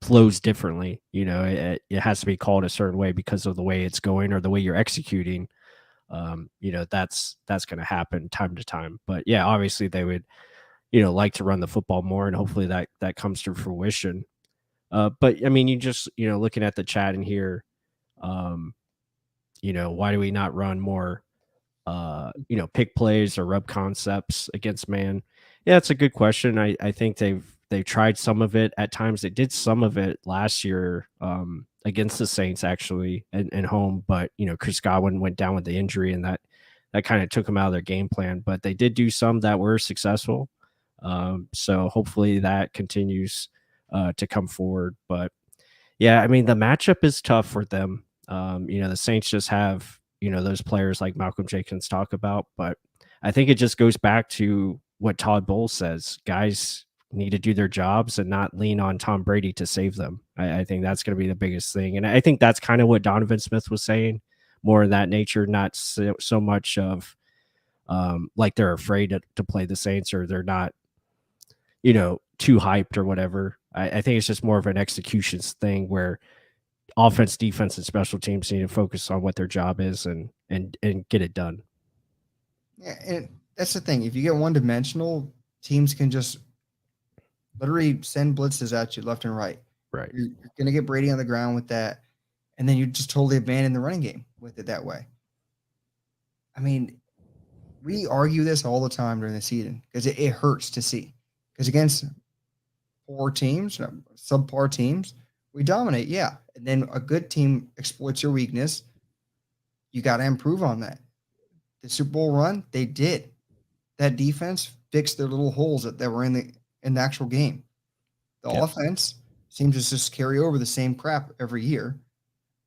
flows differently. It has to be called a certain way because of the way it's going or the way you're executing. That's going to happen time to time. But yeah, obviously they would like to run the football more, and hopefully that comes to fruition. But I mean, you just looking at the chat in here, why do we not run more pick plays or rub concepts against man? Yeah, it's a good question. I think they've tried some of it at times. They did some of it last year against the Saints, actually, and home. But Chris Godwin went down with the injury, and that kind of took them out of their game plan. But they did do some that were successful. So hopefully that continues to come forward. But yeah, I mean, the matchup is tough for them. The Saints just have those players like Malcolm Jenkins talk about, but I think it just goes back to what Todd Bowles says. Guys need to do their jobs and not lean on Tom Brady to save them. I think that's going to be the biggest thing. And I think that's kind of what Donovan Smith was saying, more in that nature, not so much of like they're afraid to play the Saints, or they're not, too hyped or whatever. I think it's just more of an executions thing where offense, defense, and special teams need to focus on what their job is and get it done. Yeah, and that's the thing. If you get one-dimensional, teams can just literally send blitzes at you left and right. Right. You're going to get Brady on the ground with that, and then you just totally abandon the running game with it that way. I mean, we argue this all the time during the season because it hurts to see. Because against poor teams, subpar teams, we dominate, yeah. And then a good team exploits your weakness. You got to improve on that. The Super Bowl run, they did. That defense fixed their little holes that were in the actual game. The offense seems to just carry over the same crap every year.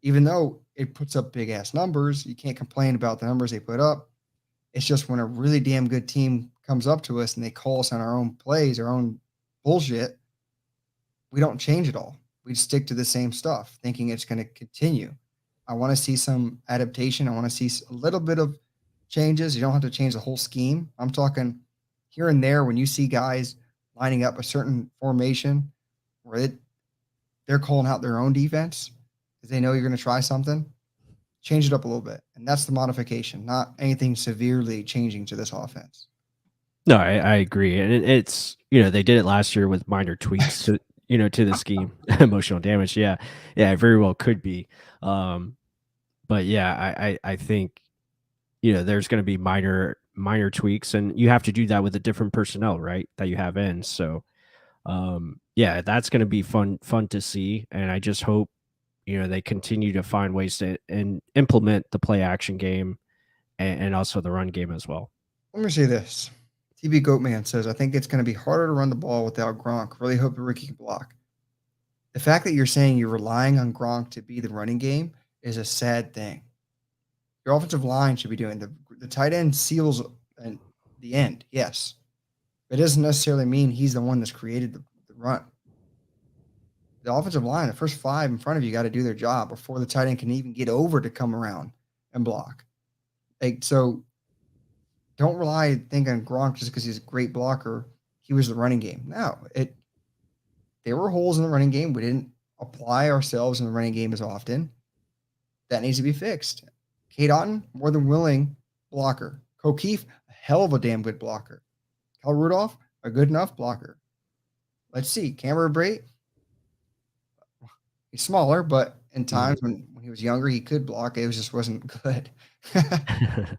Even though it puts up big ass numbers, you can't complain about the numbers they put up. It's just when a really damn good team comes up to us and they call us on our own plays, our own bullshit, we don't change it all. We stick to the same stuff, thinking it's going to continue. I want to see some adaptation. I want to see a little bit of changes. You don't have to change the whole scheme. I'm talking here and there when you see guys lining up a certain formation where they're calling out their own defense because they know you're going to try something, change it up a little bit. And that's the modification, not anything severely changing to this offense. No, I agree. And it's, they did it last year with minor tweaks to, to the scheme. Emotional damage. Yeah. Yeah, it very well could be. But yeah, I think, there's going to be minor tweaks, and you have to do that with the different personnel, right, that you have in. So, yeah, that's going to be fun to see. And I just hope, they continue to find ways to and implement the play action game and also the run game as well. Let me say this. TB Goatman says, I think it's going to be harder to run the ball without Gronk. Really hope the Ricky can block. The fact that you're saying you're relying on Gronk to be the running game is a sad thing. Your offensive line should be doing the tight end seals the end, yes. But it doesn't necessarily mean he's the one that's created the run. The offensive line, the first 5 in front of you got to do their job before the tight end can even get over to come around and block. So don't think on Gronk just because he's a great blocker. He was the running game. No, there were holes in the running game. We didn't apply ourselves in the running game as often. That needs to be fixed. Kate Otten, more than willing blocker. O'Keefe, a hell of a damn good blocker. Kyle Rudolph, a good enough blocker. Let's see. Cameron Brate, he's smaller, but in times when he was younger, he could block. It just wasn't good.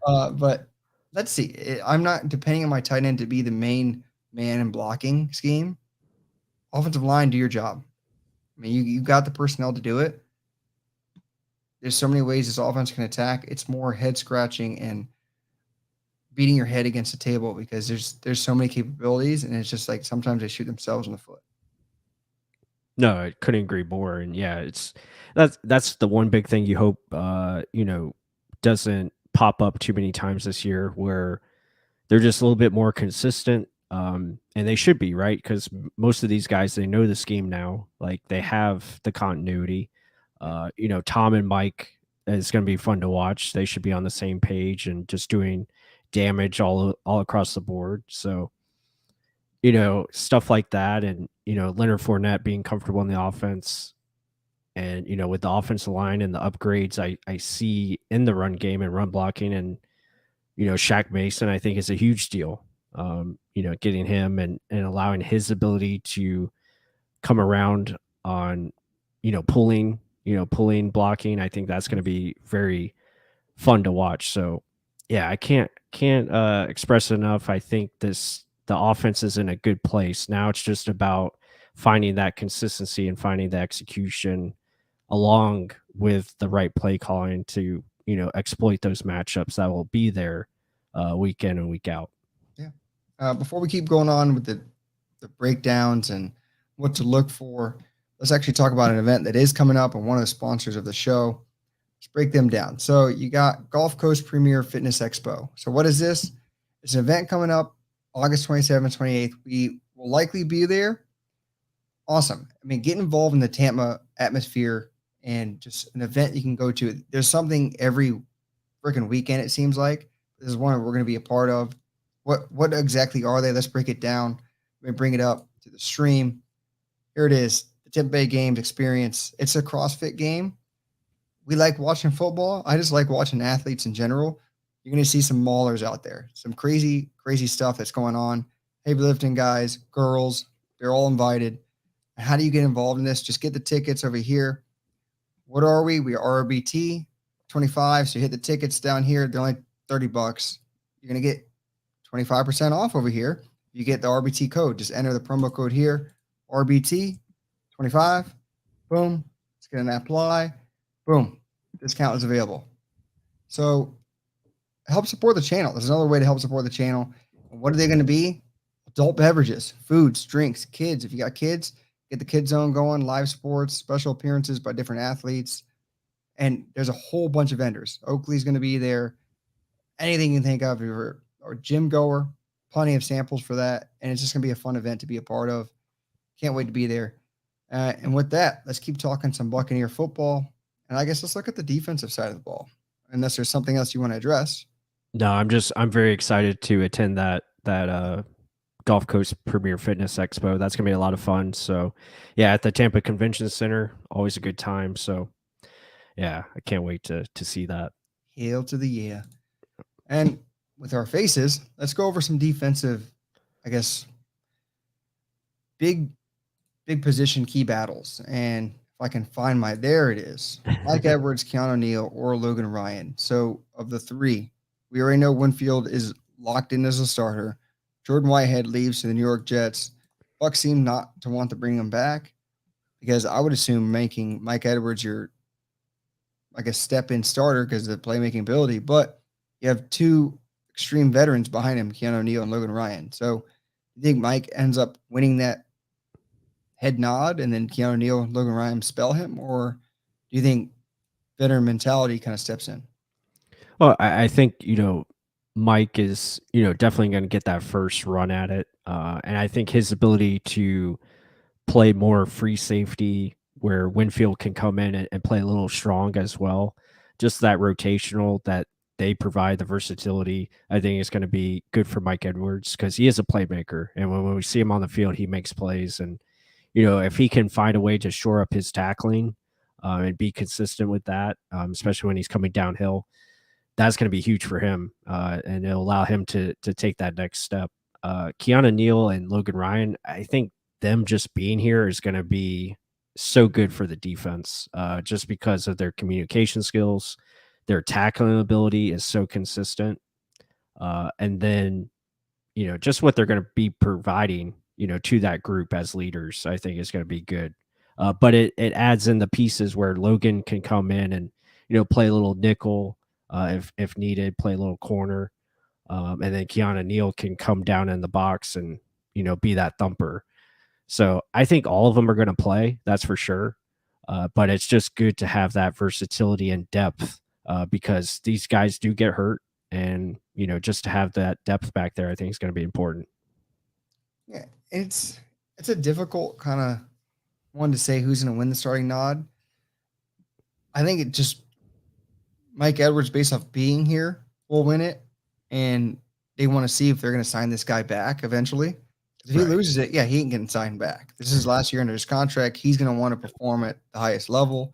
But let's see. I'm not depending on my tight end to be the main man in blocking scheme. Offensive line, do your job. I mean, you got the personnel to do it. There's so many ways this offense can attack. It's more head scratching and beating your head against the table because there's so many capabilities, and it's just like sometimes they shoot themselves in the foot. No, I couldn't agree more. And yeah, that's the one big thing you hope doesn't pop up too many times this year, where they're just a little bit more consistent. And they should be, right? Because most of these guys, they know the scheme now. Like, they have the continuity. Tom and Mike is going to be fun to watch. They should be on the same page and just doing damage all across the board. So, stuff like that. And, Leonard Fournette being comfortable in the offense, and, with the offensive line and the upgrades I see in the run game and run blocking, and, Shaq Mason, I think, is a huge deal. Getting him and allowing his ability to come around on, pulling blocking. I think that's going to be very fun to watch. So yeah, I can't express enough. I think the offense is in a good place. Now it's just about finding that consistency and finding the execution along with the right play calling to, exploit those matchups that will be there week in and week out. Yeah. Before we keep going on with the breakdowns and what to look for, let's actually talk about an event that is coming up and one of the sponsors of the show. Let's break them down. So you got Gulf Coast Premier Fitness Expo. So what is this? It's an event coming up August 27th, 28th. We will likely be there. Awesome. I mean, get involved in the Tampa atmosphere and just an event you can go to. There's something every freaking weekend, it seems like. This is one we're going to be a part of. What exactly are they? Let's break it down. Let me bring it up to the stream. Here it is. The Tampa Bay Games experience. It's a CrossFit game. We like watching football. I just like watching athletes in general. You're going to see some maulers out there. Some crazy, crazy stuff that's going on. Heavy lifting guys, girls, they're all invited. And how do you get involved in this? Just get the tickets over here. What are we? We are RBT 25. So you hit the tickets down here. They're only $30. You're going to get 25% off over here. You get the RBT code. Just enter the promo code here. RBT 25. Boom. It's going to apply. Boom. Discount is available. So help support the channel. There's another way to help support the channel. And what are they going to be? Adult beverages, foods, drinks, kids. If you got kids, get the kid zone going, live sports, special appearances by different athletes. And there's a whole bunch of vendors. Oakley's going to be there. Anything you can think of, or gym goer, plenty of samples for that. And it's just going to be a fun event to be a part of. Can't wait to be there. And with that, let's keep talking some Buccaneer football. And I guess let's look at the defensive side of the ball, unless there's something else you want to address. No, I'm very excited to attend that Gulf Coast Premier Fitness Expo. That's gonna be a lot of fun. So, yeah, at the Tampa Convention Center, always a good time. So, yeah, I can't wait to see that. Hail to the yeah. And with our faces, let's go over some defensive, I guess, big position key battles. And if I can find there it is. Mike Edwards, Keanu Neal, or Logan Ryan. So of the three, we already know Winfield is locked in as a starter. Jordan Whitehead leaves to the New York Jets. Bucs seem not to want to bring him back because I would assume making Mike Edwards your, I guess, step-in starter because of the playmaking ability. But you have two extreme veterans behind him, Keanu Neal and Logan Ryan. So you think Mike ends up winning that head nod and then Keanu Neal and Logan Ryan spell him? Or do you think veteran mentality kind of steps in? Well, I think, Mike is, definitely going to get that first run at it. And I think his ability to play more free safety where Winfield can come in and play a little strong as well, just that rotational that they provide, the versatility, I think is going to be good for Mike Edwards because he is a playmaker. And when we see him on the field, he makes plays. And, if he can find a way to shore up his tackling and be consistent with that, especially when he's coming downhill, that's going to be huge for him, and it'll allow him to take that next step. Keanu Neal and Logan Ryan, I think them just being here is going to be so good for the defense, just because of their communication skills, their tackling ability is so consistent, and then just what they're going to be providing, to that group as leaders, I think is going to be good. But it adds in the pieces where Logan can come in and play a little nickel. If needed, play a little corner, and then Keanu Neal can come down in the box and be that thumper. So I think all of them are going to play, that's for sure. But it's just good to have that versatility and depth because these guys do get hurt, and just to have that depth back there, I think is going to be important. Yeah, it's a difficult kind of one to say who's going to win the starting nod. I think it just Mike Edwards, based off being here, will win it, and they want to see if they're going to sign this guy back eventually. If he loses it, he ain't getting signed back. This is his last year under his contract. He's going to want to perform at the highest level.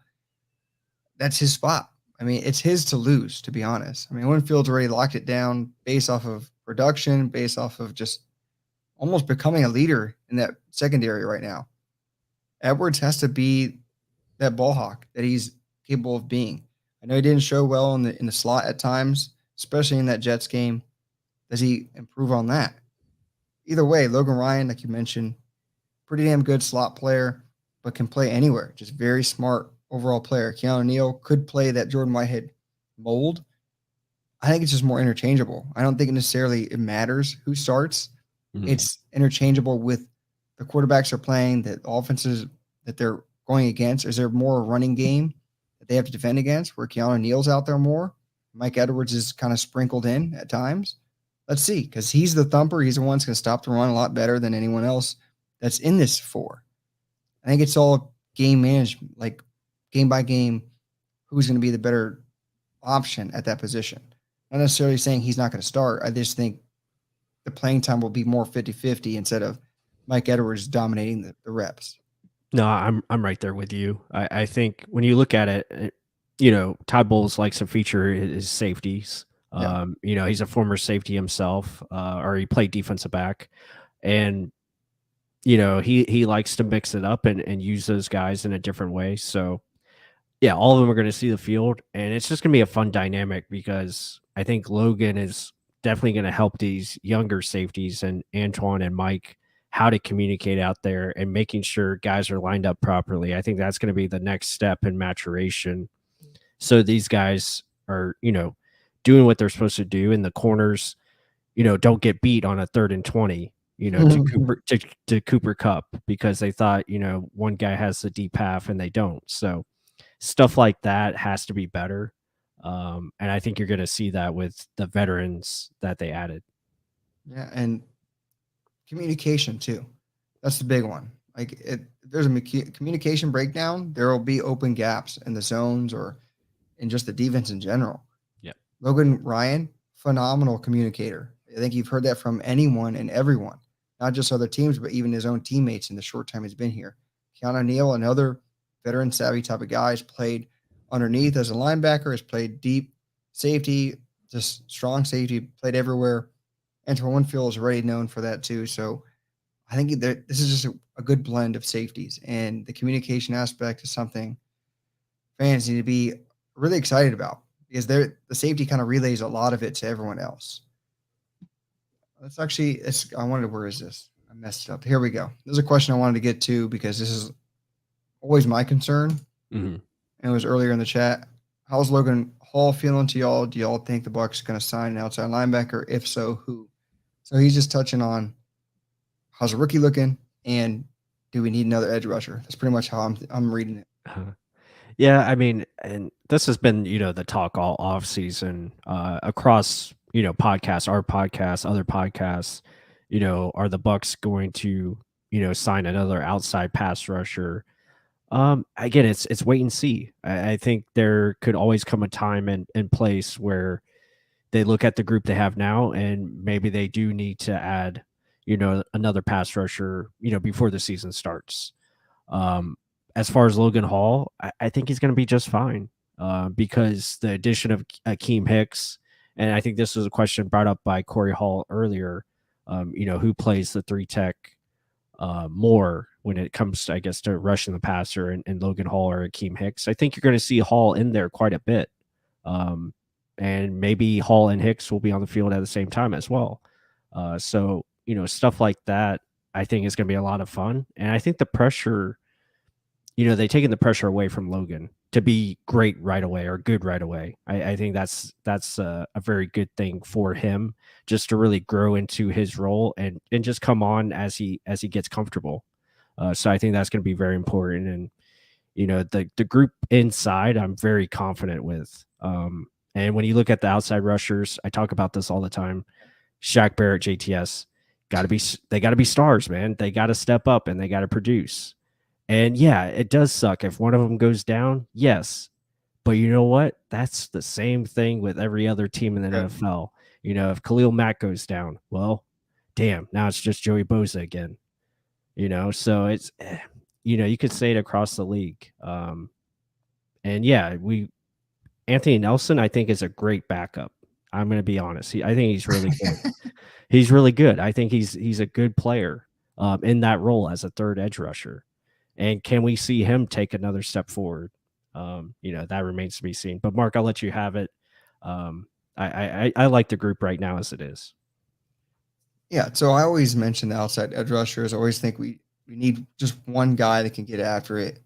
That's his spot. I mean, it's his to lose, to be honest. I mean, Winfield's already locked it down based off of production, based off of just almost becoming a leader in that secondary right now. Edwards has to be that ball hawk that he's capable of being. I know he didn't show well in the slot at times, especially in that Jets game. Does he improve on that? Either way, Logan Ryan, like you mentioned, pretty damn good slot player, but can play anywhere. Just very smart overall player. Keanu Neal could play that Jordan Whitehead mold. I think it's just more interchangeable. I don't think necessarily it matters who starts. Mm-hmm. It's interchangeable with the quarterbacks are playing, the offenses that they're going against. Is there more running game that they have to defend against where Keanu Neal's out there more? Mike Edwards is kind of sprinkled in at times. Let's see, because he's the thumper. He's the one that's going to stop the run a lot better than anyone else that's in this four. I think it's all game management, like game by game, who's going to be the better option at that position. Not necessarily saying he's not going to start. I just think the playing time will be more 50-50 instead of Mike Edwards dominating the reps. No, I'm right there with you. I think when you look at it, Todd Bowles likes to feature his safeties. Yeah. He's a former safety himself, or he played defensive back, and he likes to mix it up and use those guys in a different way. So yeah, all of them are going to see the field, and it's just going to be a fun dynamic because I think Logan is definitely going to help these younger safeties and Antoine and Mike how to communicate out there and making sure guys are lined up properly. I think that's going to be the next step in maturation. So these guys are, doing what they're supposed to do, and the corners, don't get beat on a 3rd and 20. to Cooper Cup because they thought, one guy has the deep half and they don't. So stuff like that has to be better. And I think you're going to see that with the veterans that they added. Yeah, and communication too. That's the big one. Like, if there's a communication breakdown, there will be open gaps in the zones or in just the defense in general. Yeah. Logan Ryan, phenomenal communicator. I think you've heard that from anyone and everyone, not just other teams, but even his own teammates in the short time he's been here. Keanu Neal, another veteran savvy type of guy, has played underneath as a linebacker, has played deep safety, just strong safety, played everywhere. Antoine Winfield is already known for that too. So I think this is just a good blend of safeties, and the communication aspect is something fans need to be really excited about because the safety kind of relays a lot of it to everyone else. Where is this? I messed it up. Here we go. There's a question I wanted to get to because this is always my concern. Mm-hmm. And it was earlier in the chat. How's Logan Hall feeling to y'all? Do y'all think the Bucs are going to sign an outside linebacker? If so, who? So he's just touching on how's a rookie looking and do we need another edge rusher? That's pretty much how I'm reading it. Yeah, I mean, and this has been, the talk all off season across, podcasts, our podcasts, other podcasts, are the Bucs going to, sign another outside pass rusher? Again, it's wait and see. I think there could always come a time and place where they look at the group they have now and maybe they do need to add, another pass rusher, before the season starts. As far as Logan Hall, I think he's going to be just fine because the addition of Akeem Hicks, and I think this was a question brought up by Corey Hall earlier, who plays the 3-tech more when it comes, I guess, to rushing the passer and Logan Hall or Akeem Hicks. I think you're going to see Hall in there quite a bit. And maybe Hall and Hicks will be on the field at the same time as well. So, stuff like that, I think is going to be a lot of fun. And I think the pressure, they taken the pressure away from Logan to be great right away or good right away. I think that's a very good thing for him just to really grow into his role and just come on as he gets comfortable. So I think that's going to be very important. And, the group inside, I'm very confident with. And when you look at the outside rushers, I talk about this all the time. Shaq Barrett, JTS, they got to be stars, man. They got to step up and they got to produce. And yeah, it does suck if one of them goes down. Yes. But you know what? That's the same thing with every other team in the NFL. If Khalil Mack goes down, well, damn, now it's just Joey Bosa again. So it's, you could say it across the league. And yeah, Anthony Nelson, I think, is a great backup. I'm going to be honest. I think he's really good. He's really good. I think he's a good player in that role as a third edge rusher. And can we see him take another step forward? That remains to be seen. But Mark, I'll let you have it. I like the group right now as it is. Yeah. So I always mention the outside edge rushers. I always think we need just one guy that can get after it,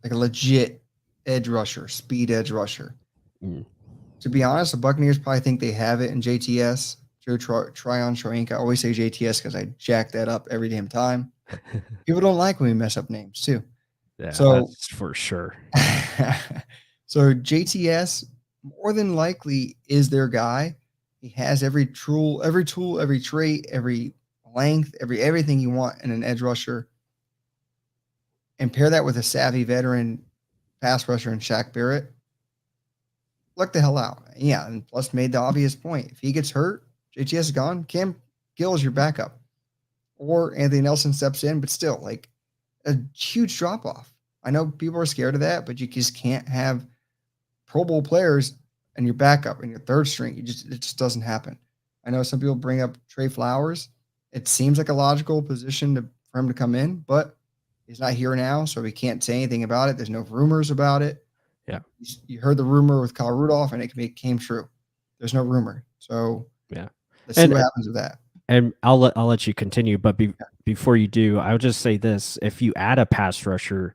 like a legit edge rusher, speed edge rusher. To be honest, the Buccaneers probably think they have it in JTS, Joe Tryon Shoyinka. I always say JTS because I jack that up every damn time. People don't like when we mess up names too. Yeah, so that's for sure. So JTS more than likely is their guy. He has every tool, every trait, every length, everything you want in an edge rusher. And pair that with a savvy veteran pass rusher in Shaq Barrett. Look the hell out. Yeah, and plus made the obvious point. If he gets hurt, JTS is gone. Cam Gill is your backup. Or Anthony Nelson steps in, but still, like, a huge drop-off. I know people are scared of that, but you just can't have Pro Bowl players and your backup and your third string. It just doesn't happen. I know some people bring up Trey Flowers. It seems like a logical position for him to come in, but he's not here now, so we can't say anything about it. There's no rumors about it. Yeah. You heard the rumor with Kyle Rudolph, and it came true. There's no rumor. So yeah, let's see what happens with that. And I'll let you continue, but before you do, I'll just say this: if you add a pass rusher,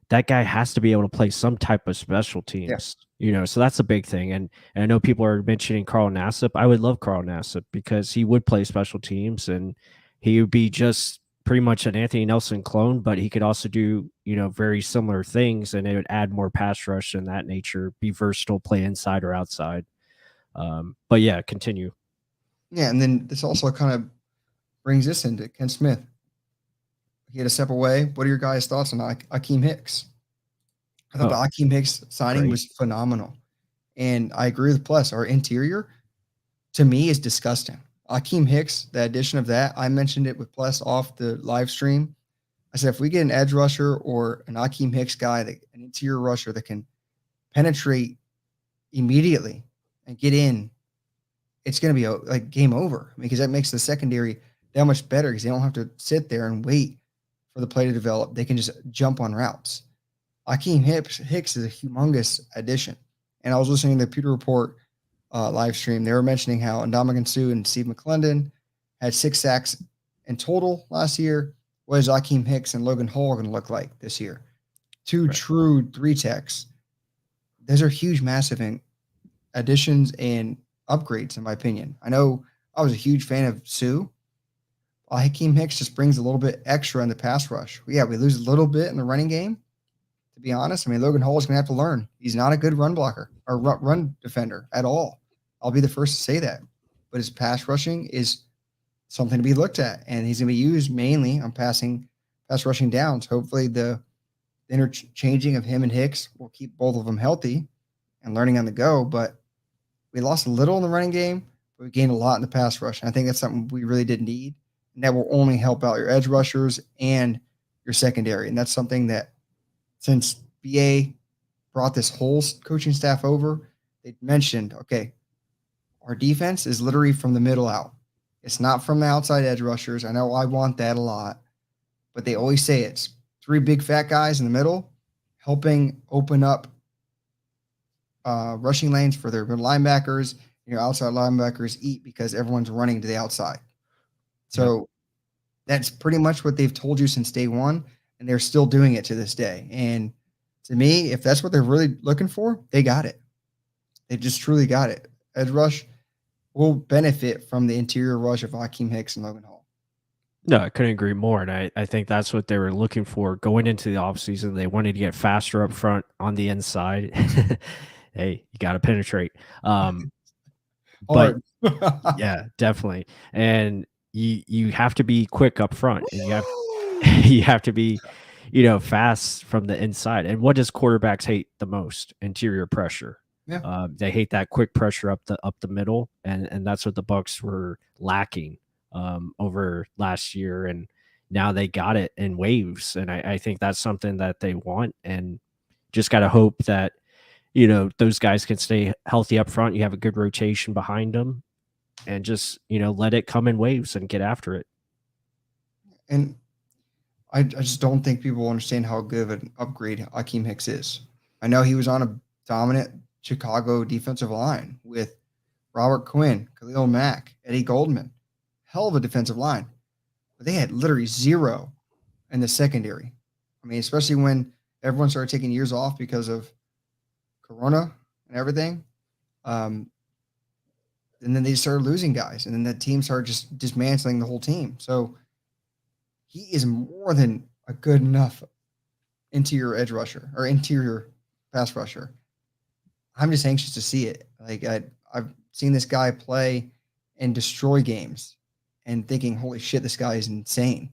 that guy has to be able to play some type of special teams. Yeah. So that's a big thing. And I know people are mentioning Carl Nassib. I would love Carl Nassib because he would play special teams, and he would be just pretty much an Anthony Nelson clone, but he could also do, very similar things, and it would add more pass rush and that nature, be versatile, play inside or outside. But yeah, continue. Yeah, and then this also kind of brings this into Ken Smith. He had to step away. What are your guys' thoughts on Akeem Hicks? I thought the Akeem Hicks signing was phenomenal. And I agree with Plus. Our interior, to me, is disgusting. Akeem Hicks, the addition of that, I mentioned it with Plus off the live stream. I said, if we get an edge rusher or an Akeem Hicks guy, an interior rusher that can penetrate immediately and get in, it's going to be like game over, because that makes the secondary that much better, because they don't have to sit there and wait for the play to develop. They can just jump on routes. Akeem Hicks is a humongous addition. And I was listening to the Pewter Report live stream. They were mentioning how Ndamukong Suh and Steve McClendon had 6 sacks in total last year. What is Akeem Hicks and Logan Hall going to look like this year? 2 true 3-techs. Those are huge, massive additions and upgrades, in my opinion. I know I was a huge fan of Suh. Akeem Hicks just brings a little bit extra in the pass rush. We lose a little bit in the running game, to be honest. I mean, Logan Hall is going to have to learn. He's not a good run blocker or run defender at all. I'll be the first to say that. But his pass rushing is something to be looked at, and he's going to be used mainly on pass rushing downs. Hopefully the interchanging of him and Hicks will keep both of them healthy and learning on the go. But we lost a little in the running game, but we gained a lot in the pass rush. And I think that's something we really did need. And that will only help out your edge rushers and your secondary. And that's something that, since BA brought this whole coaching staff over, they mentioned, okay, our defense is literally from the middle out. It's not from the outside edge rushers. I know I want that a lot, but they always say it's 3 big fat guys in the middle helping open up rushing lanes for their linebackers. Your outside linebackers eat because everyone's running to the outside. So that's pretty much what they've told you since day one, and they're still doing it to this day. And to me, if that's what they're really looking for, they got it. They just truly got it. Edge rush will benefit from the interior rush of Akeem Hicks and Logan Hall. No, I couldn't agree more. And I think that's what they were looking for going into the offseason. They wanted to get faster up front on the inside. Hey, you got to penetrate. But yeah, definitely. And you have to be quick up front, and you have to be, fast from the inside. And what does quarterbacks hate the most? Interior pressure. Yeah. They hate that quick pressure up the middle, and that's what the Bucs were lacking over last year, and now they got it in waves. And I think that's something that they want, and just got to hope that those guys can stay healthy up front. You have a good rotation behind them, and just let it come in waves and get after it. And I just don't think people understand how good of an upgrade Akeem Hicks is. I know he was on a dominant Chicago defensive line with Robert Quinn, Khalil Mack, Eddie Goldman. Hell of a defensive line. But they had literally 0 in the secondary. I mean, especially when everyone started taking years off because of Corona and everything. And then they started losing guys. And then the team started just dismantling the whole team. So he is more than a good enough interior edge rusher or interior pass rusher. I'm just anxious to see it. Like I've seen this guy play and destroy games and thinking, holy shit, this guy is insane.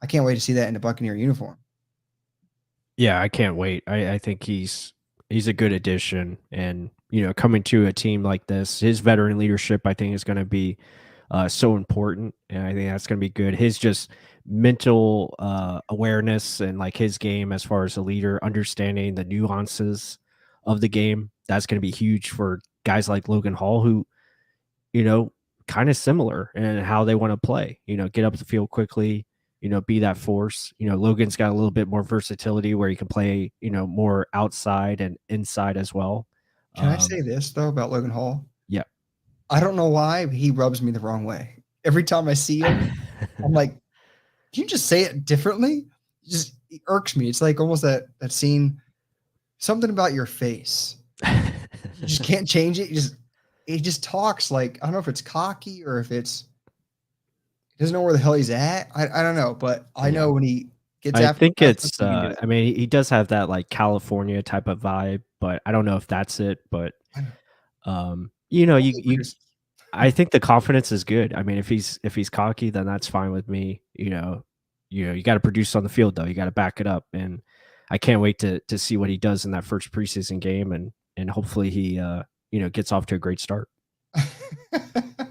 I can't wait to see that in a Buccaneer uniform. Yeah, I can't wait. I think he's a good addition, and coming to a team like this, his veteran leadership, I think, is going to be so important, and I think that's going to be good. His just mental awareness and like his game as far as a leader, understanding the nuances of the game, that's going to be huge for guys like Logan Hall, who kind of similar in how they want to play. Get up the field quickly. Be that force. Logan's got a little bit more versatility where he can play, more outside and inside as well. Can I say this, though, about Logan Hall? Yeah. I don't know why, but he rubs me the wrong way. Every time I see him, I'm like, can you just say it differently? It irks me. It's like almost that scene, something about your face. You just can't change it. He just talks like, I don't know if it's cocky or if it doesn't know where the hell he's at. I don't know, but I know when he gets I after think the pass, it's he can do it. I mean, he does have that like California type of vibe, but I don't know if that's it. But I know. you know, Hopefully you produces. I think the confidence is good. I mean, if he's cocky, then that's fine with me. You got to produce on the field though. You got to back it up, and I can't wait to see what he does in that first preseason game, and hopefully he gets off to a great start.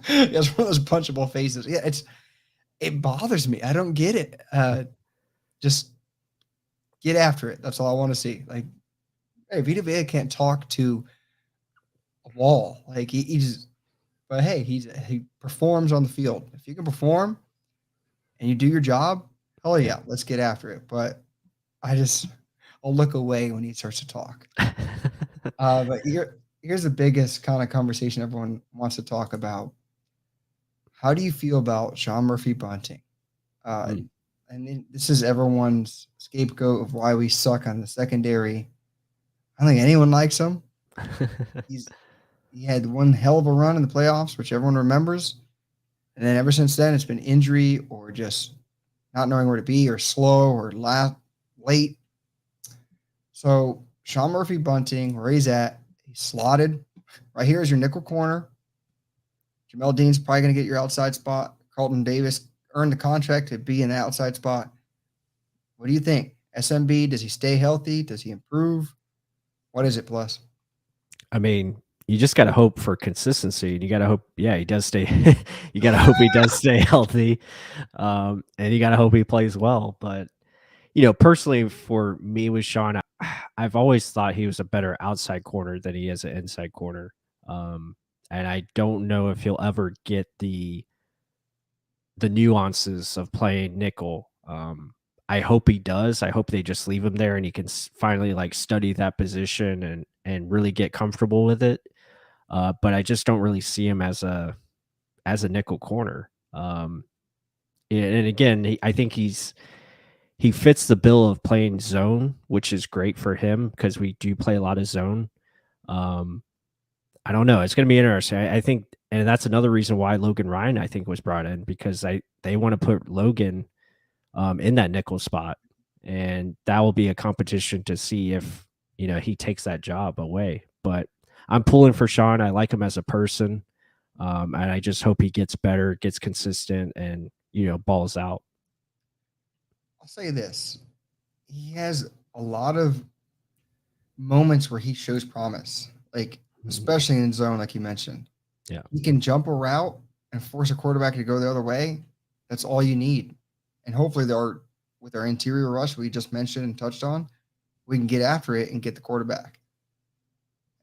He has one of those punchable faces. Yeah, it bothers me. I don't get it. Just get after it. That's all I want to see. Like, hey, Vita Vea can't talk to a wall. Like he just, but hey, he performs on the field. If you can perform and you do your job, hell yeah, let's get after it. But I'll look away when he starts to talk. But here's the biggest kind of conversation everyone wants to talk about. How do you feel about Sean Murphy Bunting? And this is everyone's scapegoat of why we suck on the secondary. I don't think anyone likes him. He had one hell of a run in the playoffs, which everyone remembers. And then ever since then, it's been injury or just not knowing where to be or slow or late. So Sean Murphy Bunting, where he's at, he's slotted. Right here is your nickel corner. Jamel Dean's probably going to get your outside spot. Carlton Davis earned the contract to be in the outside spot. What do you think? SMB, does he stay healthy? Does he improve? What is it, Plus? I mean, you just got to hope for consistency, and you got to hope, he does stay. You got to hope he does stay healthy, and you got to hope he plays well. But personally, for me with Sean, I've always thought he was a better outside corner than he is an inside corner, and I don't know if he'll ever get the nuances of playing nickel. I hope he does. I hope they just leave him there and he can finally like study that position and really get comfortable with it. But I just don't really see him as a nickel corner. And again, I think he fits the bill of playing zone, which is great for him because we do play a lot of zone. I don't know. It's going to be interesting. I think, and that's another reason why Logan Ryan, I think, was brought in because they want to put Logan in that nickel spot, and that will be a competition to see if he takes that job away. But I'm pulling for Sean. I like him as a person, and I just hope he gets better, gets consistent, and balls out. I'll say this: he has a lot of moments where he shows promise, like especially in zone, like you mentioned. Yeah, he can jump a route and force a quarterback to go the other way. That's all you need. And hopefully with our interior rush we just mentioned and touched on, we can get after it and get the quarterback.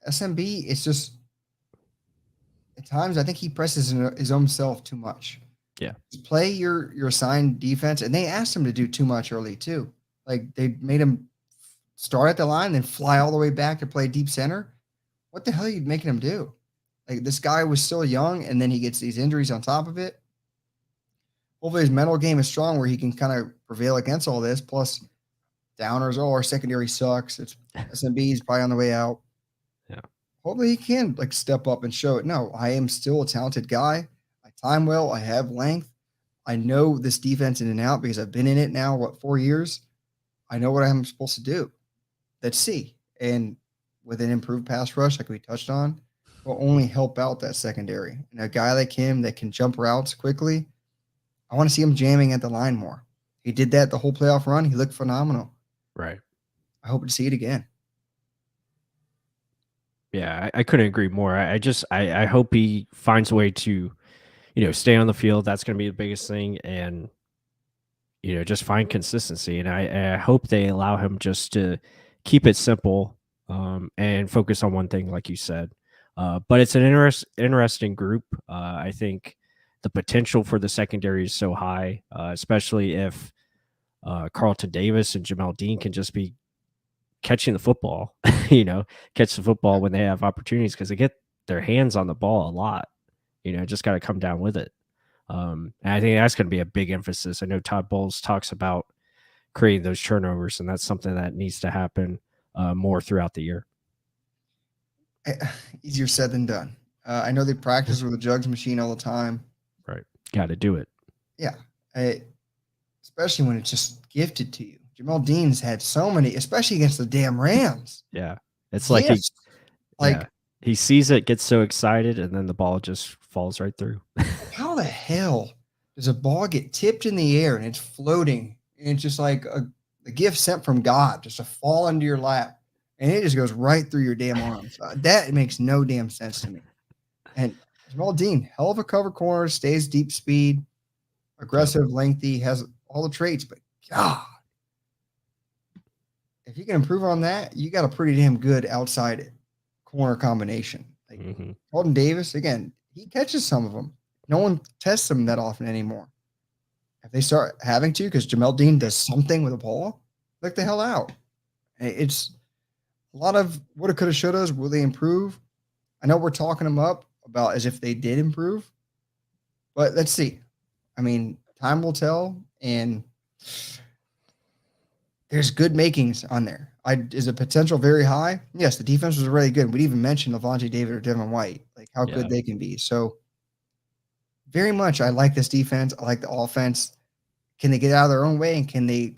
SMB, it's just at times I think he presses his own self too much. Yeah. Just play your assigned defense, and they asked him to do too much early too. Like they made him start at the line, then fly all the way back to play deep center. What the hell are you making him do? Like this guy was still young, and then he gets these injuries on top of it. Hopefully his mental game is strong where he can kind of prevail against all this. Plus, downers, our secondary sucks. It's SMB is probably on the way out. Yeah. Hopefully he can like step up and show it. No, I am still a talented guy. I time well. I have length. I know this defense in and out because I've been in it now, 4 years? I know what I'm supposed to do. Let's see. And with an improved pass rush, like we touched on, will only help out that secondary. And a guy like him that can jump routes quickly, I want to see him jamming at the line more. He did that the whole playoff run. He looked phenomenal. Right. I hope to see it again. Yeah, I couldn't agree more. I hope he finds a way to, stay on the field. That's going to be the biggest thing, and just find consistency. And I hope they allow him just to keep it simple, and focus on one thing, like you said. But it's an interesting group. I think the potential for the secondary is so high, especially if Carlton Davis and Jamel Dean can just be catching the football, catch the football when they have opportunities because they get their hands on the ball a lot. Just got to come down with it. And I think that's going to be a big emphasis. I know Todd Bowles talks about creating those turnovers, and that's something that needs to happen more throughout the year. Easier said than done. I know they practice with a jugs machine all the time. Right. Got to do it. Yeah. Especially when it's just gifted to you. Jamel Dean's had so many, especially against the damn Rams. Yeah. It's like Yes. he sees it, gets so excited, and then the ball just falls right through. How the hell does a ball get tipped in the air and it's floating and it's just like a gift sent from God just to fall into your lap and it just goes right through your damn arms? That makes no damn sense to me. And Jamal Dean, hell of a cover corner, stays deep speed, aggressive, lengthy, has all the traits, but God, if you can improve on that, you got a pretty damn good outside corner combination. Like Colton Davis, again, he catches some of them. No one tests them that often anymore. If they start having to, because Jamel Dean does something with a ball, look the hell out. It's a lot of woulda, coulda, shouldas. Will they improve? I know we're talking them up about as if they did improve, but let's see. I mean, time will tell, and there's good makings on there. Is the potential very high? Yes, the defense was really good. We'd even mention Levante David or Devin White, like how good they can be. So very much, I like this defense. I like the offense. Can they get out of their own way, and can they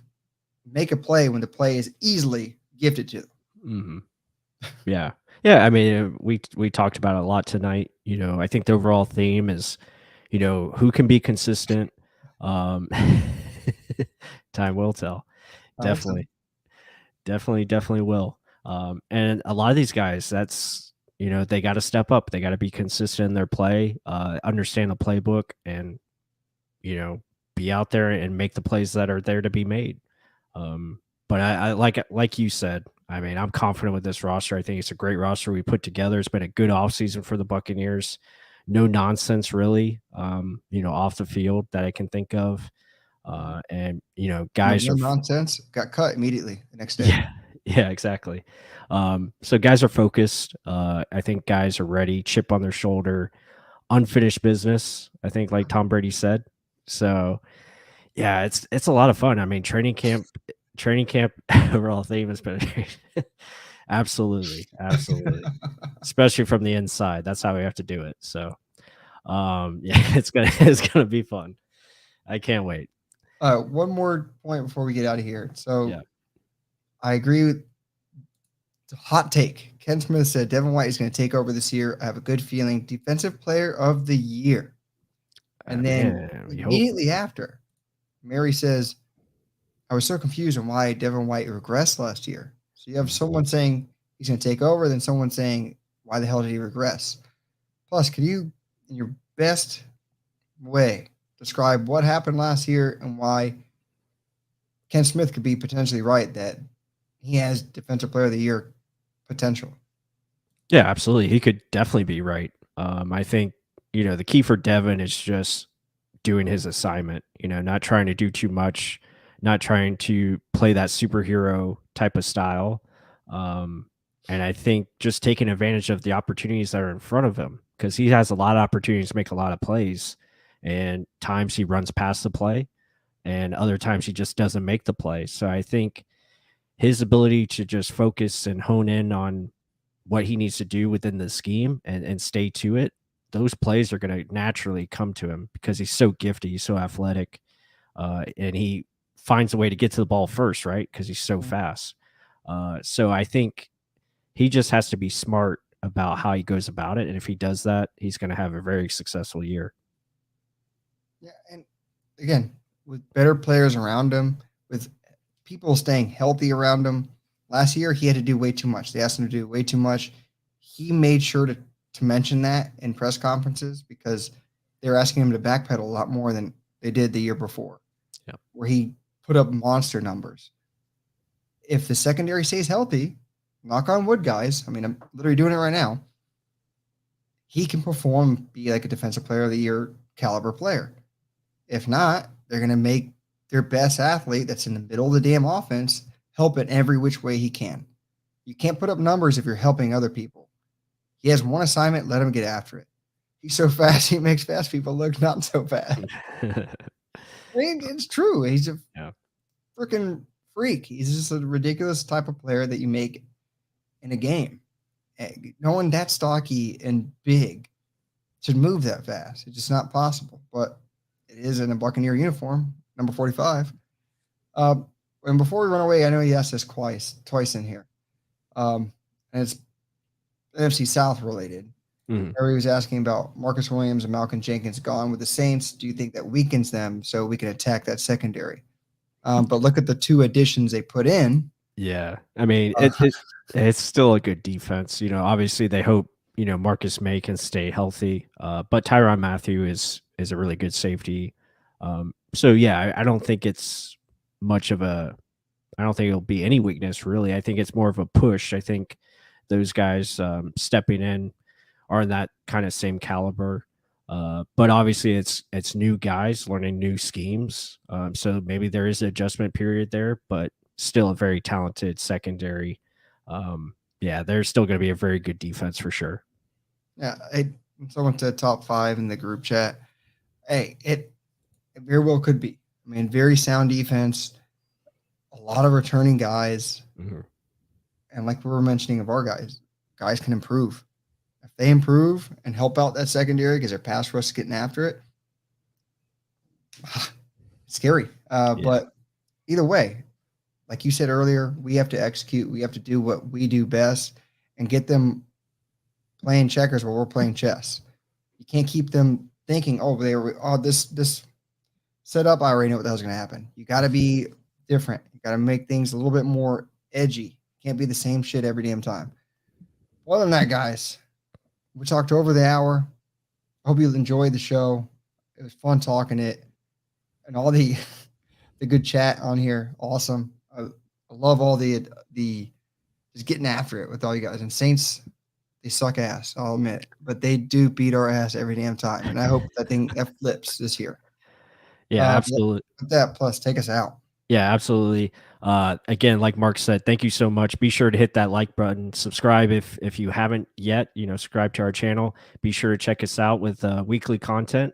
make a play when the play is easily gifted to them? Yeah. Yeah. I mean, we talked about it a lot tonight. You know, I think the overall theme is, you know, who can be consistent. Time will tell. Definitely will. And a lot of these guys, that's, you know, they got to step up. They got to be consistent in their play, understand the playbook, and, you know, be out there and make the plays that are there to be made. But I like you said, I mean, I'm confident with this roster. I think it's a great roster we put together. It's been a good offseason for the Buccaneers. No nonsense, really, you know, off the field that I can think of. And, you know, guys no nonsense, got cut immediately the next day. Yeah, exactly. So guys are focused. I think guys are ready, chip on their shoulder, unfinished business, I think, like Tom Brady said. So yeah, it's a lot of fun. I mean, training camp overall theme has been absolutely, especially from the inside. That's how we have to do it. So yeah, it's gonna be fun. I can't wait. One more point before we get out of here. So I agree with the hot take. Ken Smith said Devin White is going to take over this year. I have a good feeling. Defensive player of the year. And then immediately after, Mary says, I was so confused on why Devin White regressed last year. So you have someone saying he's going to take over, then someone saying, why the hell did he regress? Plus, can you, in your best way, describe what happened last year and why Ken Smith could be potentially right that he has Defensive Player of the Year potential? Yeah, absolutely. He could definitely be right. I think, you know, the key for Devin is just doing his assignment, you know, not trying to do too much, not trying to play that superhero type of style. And I think just taking advantage of the opportunities that are in front of him, because he has a lot of opportunities to make a lot of plays, and times he runs past the play and other times he just doesn't make the play. So I think his ability to just focus and hone in on what he needs to do within the scheme and stay to it, those plays are going to naturally come to him because he's so gifted, he's so athletic, and he finds a way to get to the ball first, right? Because he's so fast. So I think he just has to be smart about how he goes about it, and if he does that, he's going to have a very successful year. Yeah, and again, with better players around him, with people staying healthy around him. Last year, he had to do way too much. They asked him to do way too much. He made sure to mention that in press conferences because they were asking him to backpedal a lot more than they did the year before, where he put up monster numbers. If the secondary stays healthy, knock on wood, guys. I mean, I'm literally doing it right now. He can perform, be like a Defensive Player of the Year caliber player. If not, they're going to make their best athlete that's in the middle of the damn offense help in every which way he can. You can't put up numbers if you're helping other people. He has one assignment, let him get after it. He's so fast, he makes fast people look not so bad. I mean, it's true. He's a freaking freak. He's just a ridiculous type of player that you make in a game. No one that stocky and big should move that fast. It's just not possible. But is in a Buccaneer uniform, number 45. And before we run away, I know he asked this twice in here. And it's NFC South related. Harry was asking about Marcus Williams and Malcolm Jenkins gone with the Saints. Do you think that weakens them so we can attack that secondary? But look at the 2 additions they put in. Yeah. I mean, it's still a good defense. Obviously they hope, Marcus May can stay healthy. But Tyrann Mathieu is a really good safety. So yeah, I don't think it's much of I don't think it'll be any weakness really. I think it's more of a push. I think those guys stepping in are in that kind of same caliber. But obviously it's new guys learning new schemes. So maybe there is an adjustment period there, but still a very talented secondary. Yeah, there's still going to be a very good defense for sure. Yeah, someone to top 5 in the group chat. Hey, it very well could be. I mean, very sound defense, a lot of returning guys, and like we were mentioning of our guys can improve. If they improve and help out that secondary because their pass rush is getting after it, it's scary. But either way, like you said earlier, we have to execute. We have to do what we do best and get them playing checkers while we're playing chess. You can't keep them thinking, this set up. I already know what the hell's going to happen. You got to be different. You got to make things a little bit more edgy. Can't be the same shit every damn time. Other than that, guys, we talked over the hour. I hope you enjoyed the show. It was fun talking it and all the good chat on here. Awesome. I love all the just getting after it with all you guys. And Saints, they suck ass, I'll admit, but they do beat our ass every damn time. And I hope that flips this year. Yeah, absolutely. That plus take us out. Yeah, absolutely. Again, like Mark said, thank you so much. Be sure to hit that like button, subscribe if you haven't yet, subscribe to our channel. Be sure to check us out with weekly content.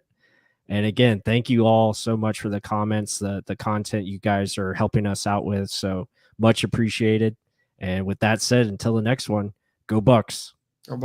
And again, thank you all so much for the comments, the content you guys are helping us out with. So much appreciated. And with that said, until the next one, go Bucs. Go Bucs.